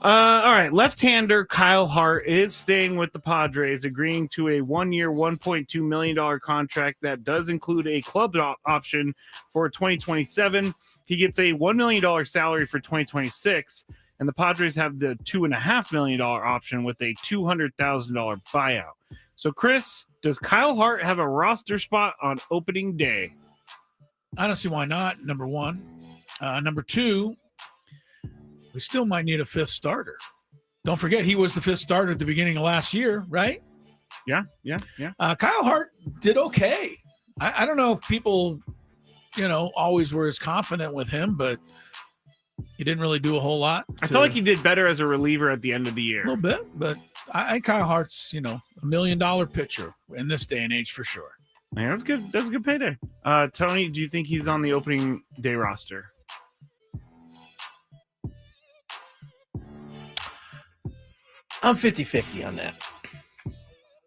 All right, left-hander Kyle Hart is staying with the Padres, agreeing to a 1-year, $1.2 million contract that does include a club option for 2027. He gets a $1 million salary for 2026, and the Padres have the $2.5 million option with a $200,000 buyout. So, Chris, does Kyle Hart have a roster spot on opening day? I don't see why not, number one. Number two, we still might need a 5th starter. Don't forget, he was the 5th starter at the beginning of last year, right? Yeah. Kyle Hart did okay. I don't know if people, always were as confident with him, but he didn't really do a whole lot. I felt like he did better as a reliever at the end of the year. A little bit, but I think Kyle Hart's, $1 million pitcher in this day and age for sure. Man, that's good. That's a good payday. Tony, do you think he's on the opening day roster? I'm 50-50 on that.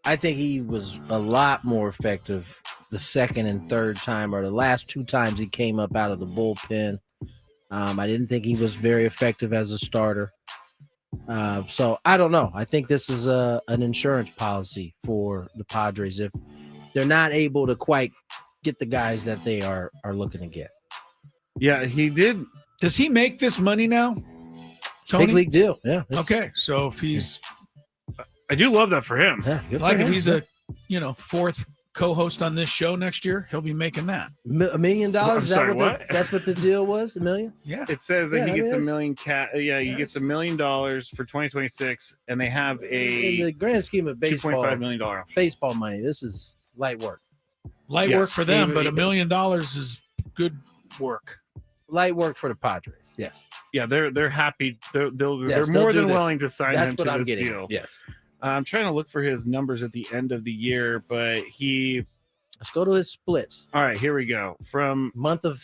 I think he was a lot more effective the second and third time, or the last 2 times he came up out of the bullpen. I didn't think he was very effective as a starter. So I don't know. I think this is an insurance policy for the Padres if they're not able to quite get the guys that they are looking to get. Yeah, he did. Does he make this money now, Tony? Big league deal. Yeah. Okay, so if he's, I do love that for him. Yeah, like if he's a, fourth co-host on this show next year, he'll be making that $1 million. I'm sorry, what? That's what the deal was. $1 million. Yeah, it says that he gets $1 million. He gets $1 million for 2026, and they have In the grand scheme of baseball, $2.5 million option. baseball money. This is light work. light work for them, but $1 million is good work. Light work for the Padres. Yes. Yeah, they're happy. They're they'll more do than this. willing to sign That's him what to I'm this getting. deal. Yes. I'm trying to look for his numbers at the end of the year, but Let's go to his splits. All right, here we go. From month of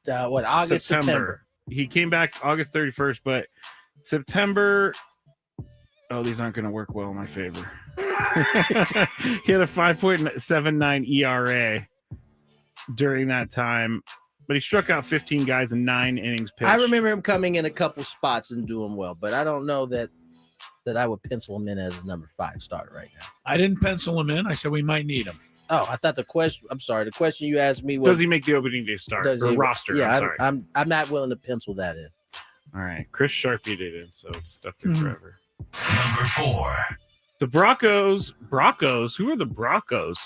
August, September. He came back August 31st, but September. Oh, these aren't going to work well in my favor. He had a 5.79 ERA during that time, but he struck out 15 guys in 9 innings pitched. I remember him coming in a couple spots and doing well, but I don't know that I would pencil him in as a number 5 starter right now. I didn't pencil him in. I said we might need him. Oh, I thought the question. I'm sorry. The question you asked me was, does he make the opening day start or roster? Yeah, I'm sorry. I'm not willing to pencil that in. All right, Chris Sharpie did it, so it's stuck there forever. Number 4. The Broncos. Who are the Broncos?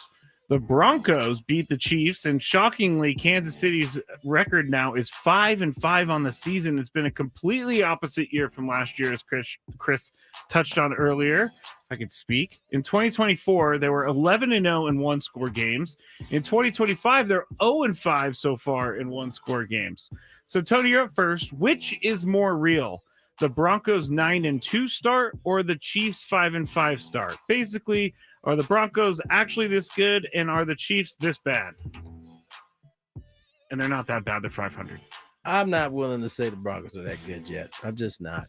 The Broncos beat the Chiefs, and shockingly, Kansas City's record now is 5-5 on the season. It's been a completely opposite year from last year, as Chris touched on earlier. If I could speak. In 2024, they were 11-0 in one-score games. In 2025, they're 0-5 so far in one-score games. So, Tony, you're up first. Which is more real? The Broncos 9-2 start or the Chiefs 5-5 start? Basically, are the Broncos actually this good, and are the Chiefs this bad? And they're not that bad. They're 500. I'm not willing to say the Broncos are that good yet. I'm just not.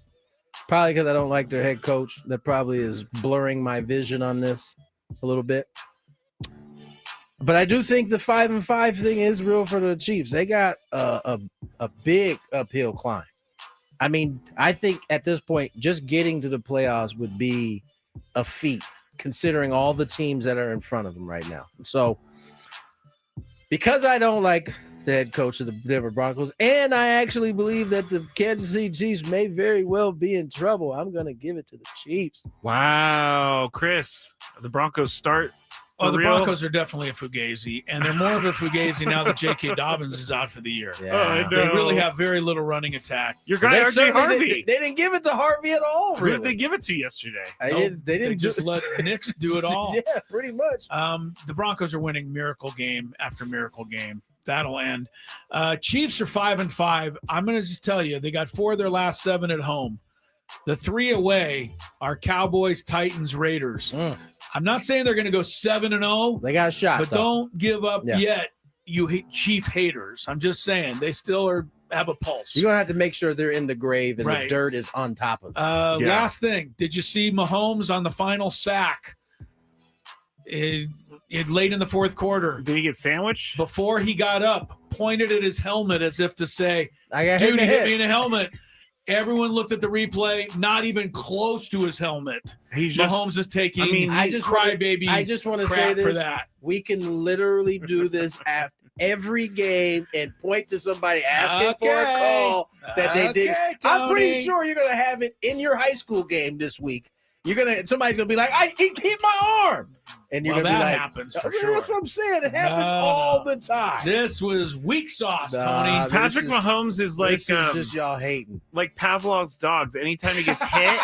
Probably because I don't like their head coach. That probably is blurring my vision on this a little bit. But I do think the 5-5 thing is real for the Chiefs. They got a big uphill climb. I mean, I think at this point, just getting to the playoffs would be a feat, considering all the teams that are in front of them right now. So, because I don't like the head coach of the Denver Broncos, and I actually believe that the Kansas City Chiefs may very well be in trouble, I'm going to give it to the Chiefs. Wow, Chris, the Broncos start. Oh, the Broncos are definitely a fugazi, and they're more of a fugazi now that J.K. Dobbins is out for the year. Yeah. They really have very little running attack. Your guy, R.J. Harvey. They didn't give it to Harvey at all, really. Who did they give it to yesterday? They didn't just let Knicks do it all. Yeah, pretty much. The Broncos are winning miracle game after miracle game. That'll end. Chiefs are 5-5. I'm going to just tell you, they got 4 of their last 7 at home. The 3 away are Cowboys, Titans, Raiders. I'm not saying they're going to go 7-0. They got a shot, but don't give up yet, you Chief haters. I'm just saying they still have a pulse. You're going to have to make sure they're in the grave and the dirt is on top of them. Last thing, did you see Mahomes on the final sack? Late in the fourth quarter. Did he get sandwiched? Before he got up, pointed at his helmet as if to say, dude, he hit me in the helmet. Everyone looked at the replay, not even close to his helmet. Mahomes is taking I just want to say this. For that. We can literally do this at every game and point to somebody asking for a call that they did. I'm pretty sure you're going to have it in your high school game this week. Somebody's gonna be like, he hit my arm, and you're gonna be like, happens for sure. That's what I'm saying. It happens all the time. This was weak sauce, Tony. Patrick Mahomes is like just y'all hating, like Pavlov's dogs. Anytime he gets hit,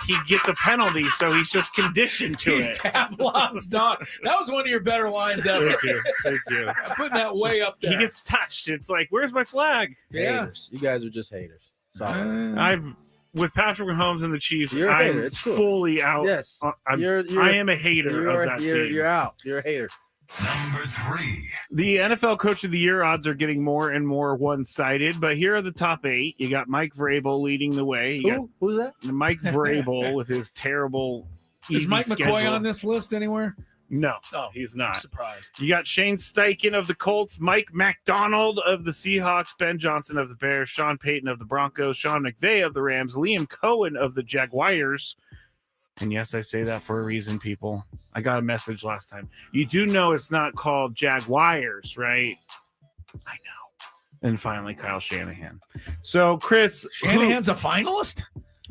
he gets a penalty, so he's just conditioned to it. Pavlov's dog. That was one of your better lines ever. Thank you. I'm putting that way up there. He gets touched. It's like, where's my flag? Haters. You guys are just haters. Sorry. With Patrick Mahomes and the Chiefs, I'm fully out. Yes, I am a hater of that team. You're out. You're a hater. Number 3. The NFL Coach of the Year odds are getting more and more one-sided, but here are the top 8. You got Mike Vrabel leading the way. Who's that? Mike Vrabel with his terrible. Is Mike schedule. McCoy on this list anywhere? No, Oh, he's not. Surprised. You got Shane Steichen of the Colts, Mike MacDonald of the Seahawks, Ben Johnson of the Bears, Sean Payton of the Broncos, Sean McVay of the Rams, Liam Cohen of the Jaguars. And yes, I say that for a reason, people. I got a message last time. You do know it's not called Jaguars, right? I know. And finally, Kyle Shanahan. So, Chris. Shanahan's a finalist?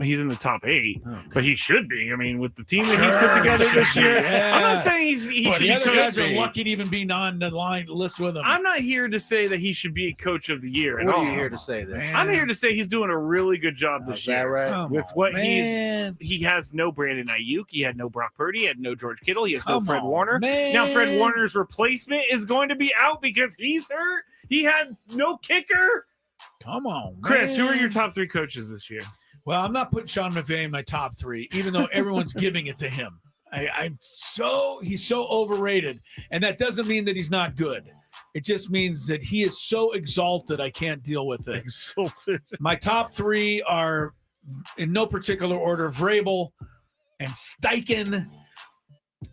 He's in the top 8, okay. But he should be. I mean, with the team that he's put together this year. Yeah. I'm not saying he should be. The other guys are lucky to even be on the line list with him. I'm not here to say that he should be coach of the year at What all. are you here to say then? I'm here to say he's doing a really good job this year. Right? With what he has no Brandon Ayuk, he had no Brock Purdy, he had no George Kittle, he has no Fred Warner. Man. Now Fred Warner's replacement is going to be out because he's hurt. He had no kicker. Come on, Chris, who are man. your top 3 coaches this year? Well, I'm not putting Sean McVay in my top 3, even though everyone's giving it to him. He's so overrated, and that doesn't mean that he's not good. It just means that he is so exalted, I can't deal with it. Exalted. My top 3 are, in no particular order, Vrabel and Steichen,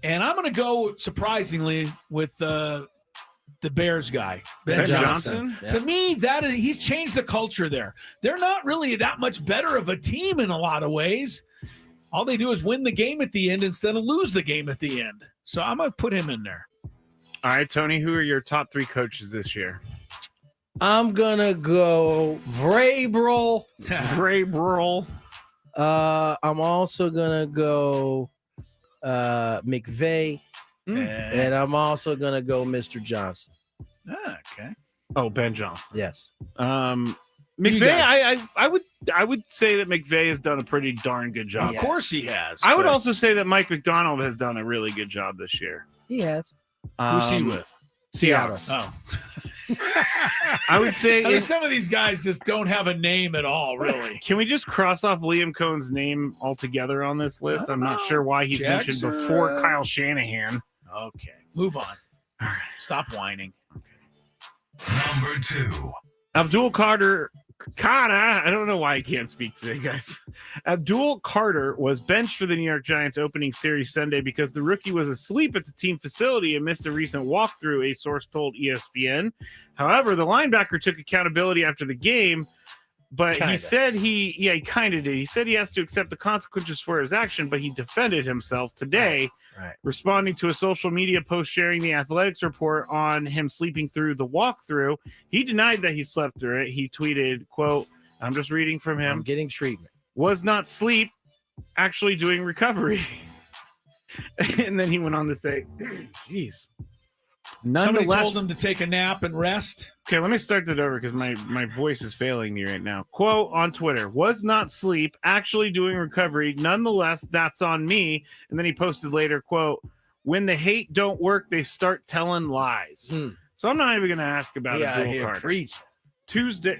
and I'm going to go surprisingly with the Bears guy, Ben Johnson. Yeah. To me, he's changed the culture there. They're not really that much better of a team in a lot of ways. All they do is win the game at the end instead of lose the game at the end. So I'm going to put him in there. All right, Tony, who are your top 3 coaches this year? I'm going to go Vrabel. Vrabel. I'm also going to go McVay. And I'm also going to go Mr. Johnson. Okay. Oh, Ben Johnson. Yes. McVay, I would say that McVay has done a pretty darn good job. Of course he has. I would also say that Mike McDonald has done a really good job this year. He has. Who's he with? Seattle. Oh. I would say some of these guys just don't have a name at all, really. Can we just cross off Liam Cohen's name altogether on this list? I'm not sure why he's mentioned before Kyle Shanahan. Okay, move on. All right, stop whining. Number 2. Abdul Carter. I don't know why I can't speak today, guys. Abdul Carter was benched for the New York Giants opening series Sunday because the rookie was asleep at the team facility and missed a recent walkthrough, a source told ESPN. However, the linebacker took accountability after the game, but he said he kind of did. He said he has to accept the consequences for his action, but he defended himself today, responding to a social media post sharing the Athletics report on him sleeping through the walkthrough. He denied that he slept through it. He tweeted, quote, I'm just reading from him. I'm getting treatment. Was not sleep, actually doing recovery. And then he went on to say, geez. Somebody told him to take a nap and rest. Okay, let me start that over because my voice is failing me right now. Quote on Twitter, was not sleep, actually doing recovery. Nonetheless, that's on me. And then he posted later, quote, when the hate don't work, they start telling lies. So I'm not even going to ask about Abdul Carter. Preach. Tuesday.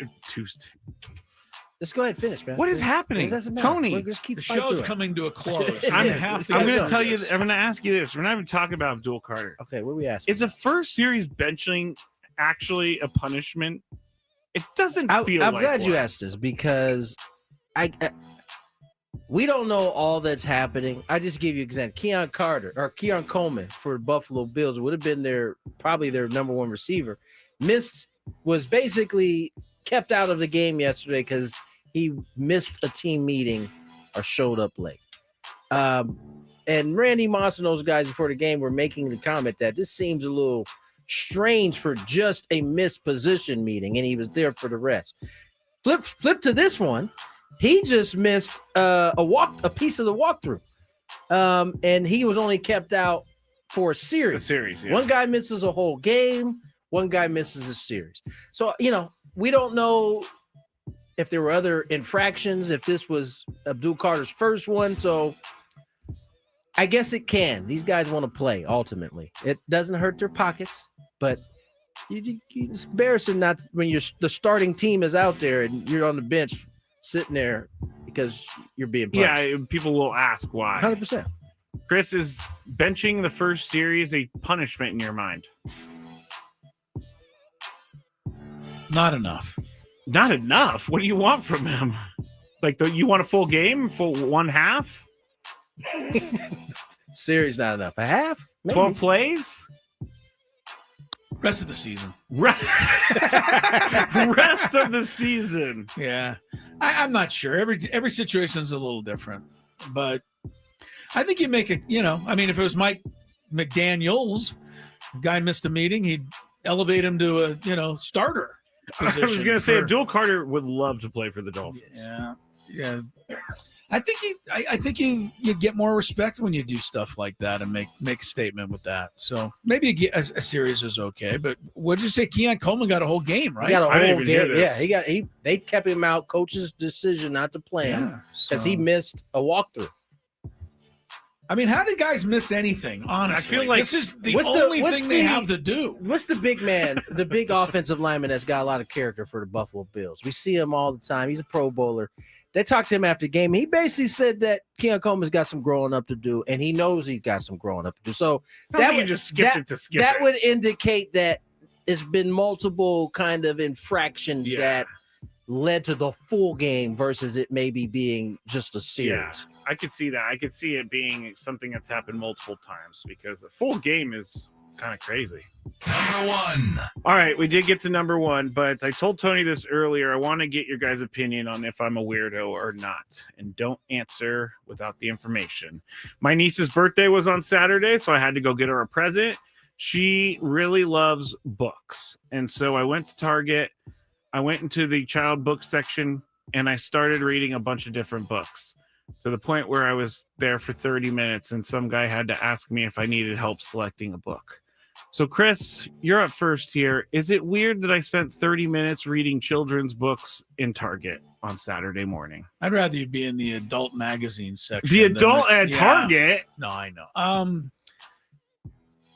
Let's go ahead and finish, man. What is happening? Tony, the show's coming to a close. I'm going to tell you, I'm going to ask you this. We're not even talking about Abdul Carter. Okay, what are we asking? Is a first series benching actually a punishment? It doesn't feel I'm like glad you one. asked this because we don't know all that's happening. I just give you an example. Keon Coleman for the Buffalo Bills would have been probably their number 1 receiver. Was basically kept out of the game yesterday because he missed a team meeting or showed up late. And Randy Moss and those guys before the game were making the comment that this seems a little strange for just a missed position meeting, and he was there for the rest. Flip to this one. He just missed a piece of the walkthrough. And he was only kept out for a series. Yeah. One guy misses a whole game, one guy misses a series. So, we don't know if there were other infractions, if this was Abdul Carter's first one. So I guess it can. These guys want to play, ultimately. It doesn't hurt their pockets, but it's embarrassing not when the starting team is out there and you're on the bench sitting there because you're being punished. Yeah, people will ask why. 100%. Chris, is benching the first series a punishment in your mind? Not enough. Not enough? What do you want from him? Like, you want a full game? Full one half? Series not enough. A half? 12 plays? Rest of the season. Rest of the season. Yeah. I'm not sure. Every situation is a little different. But I think you make it, if it was Mike McDaniels, the guy missed a meeting, he'd elevate him to a, starter position. I was going to say Abdul Carter would love to play for the Dolphins. Yeah. I think you get more respect when you do stuff like that and make a statement with that. So maybe a series is okay. But what did you say? Keon Coleman got a whole game, right? He got a whole game. Yeah, they kept him out. Coach's decision not to play him because he missed a walkthrough. I mean, how did guys miss anything? Honestly, I feel like this is the only thing they have to do. What's the big man, the big offensive lineman that's got a lot of character for the Buffalo Bills? We see him all the time. He's a Pro Bowler. They talked to him after the game. He basically said that Keon Coleman's got some growing up to do, and he knows he's got some growing up to do. So that would indicate that it's been multiple kind of infractions that led to the full game versus it maybe being just a series. Yeah, I could see that. I could see it being something that's happened multiple times because the full game is kind of crazy. Number 1. All right, we did get to number 1, but I told Tony this earlier. I want to get your guys' opinion on if I'm a weirdo or not, and don't answer without the information. My niece's birthday was on Saturday, so I had to go get her a present. She really loves books, and so I went to Target. I went into the child book section, and I started reading a bunch of different books to the point where I was there for 30 minutes, and some guy had to ask me if I needed help selecting a book. So, Chris, you're up first here. Is it weird that I spent 30 minutes reading children's books in Target on Saturday morning? I'd rather you be in the adult magazine section. The adult at Target? No, I know.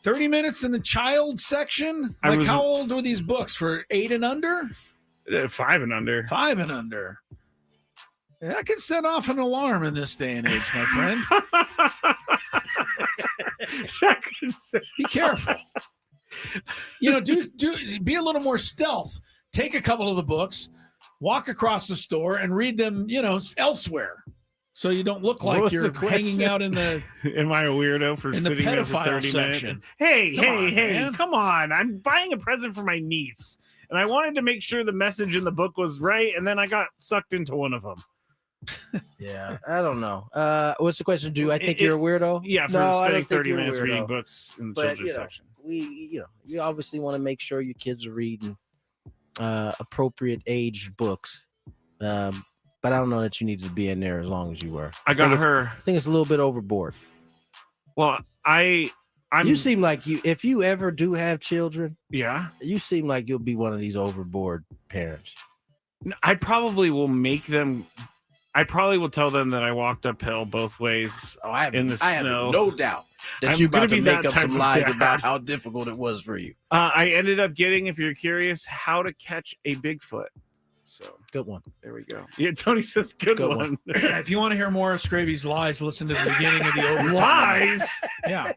30 minutes in the child section? How old were these books? For 8 and under? 5 and under. 5 and under. That can set off an alarm in this day and age, my friend. Be careful. Do be a little more stealth. Take a couple of the books, walk across the store, and read them, elsewhere, so you don't look like you're hanging out in the. Am I a weirdo for sitting there for 30 section? Minutes? Hey, come on! I'm buying a present for my niece, and I wanted to make sure the message in the book was right, and then I got sucked into one of them. Yeah, I don't know. What's the question? Do I think you're a weirdo? Yeah, for spending 30 minutes reading books in the children's section. You obviously want to make sure your kids are reading appropriate aged books. But I don't know that you need to be in there as long as you were. I think it's a little bit overboard. Well, you seem like if you ever do have children, you seem like you'll be one of these overboard parents. I probably will make them. I probably will tell them that I walked uphill both ways in the snow. I have no doubt that you're about to make up some lies about how difficult it was for you. I ended up getting, if you're curious, How to Catch a Bigfoot. So good one. There we go. Yeah, Tony says good one. If you want to hear more of Scraby's lies, listen to the beginning of the overtime. Lies? Yeah.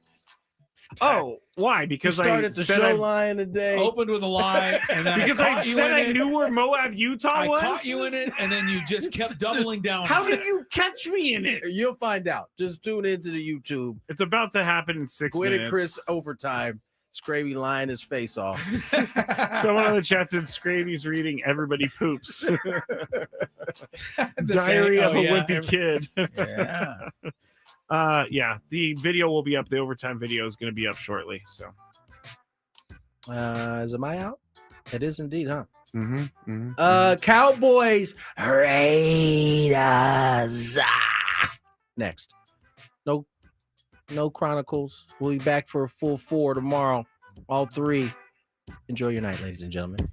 Oh, why? Because you started the show lying today. Opened with a lie, and then because I said I knew where Moab, Utah was. I caught you in it, and then you just kept doubling down. How did you catch me in it? You'll find out. Just tune into the YouTube. It's about to happen in 6 Gwynn minutes. And Chris overtime. Scraby lying his face off. Someone in the chat said Scraby's reading Everybody Poops. Diary of a Wimpy Kid. Yeah. The video will be up. The overtime video is going to be up shortly. So, is it my out? It is indeed, huh? Cowboys Raiders. Next. No Chronicles. We'll be back for a full 4 tomorrow. All 3. Enjoy your night, ladies and gentlemen.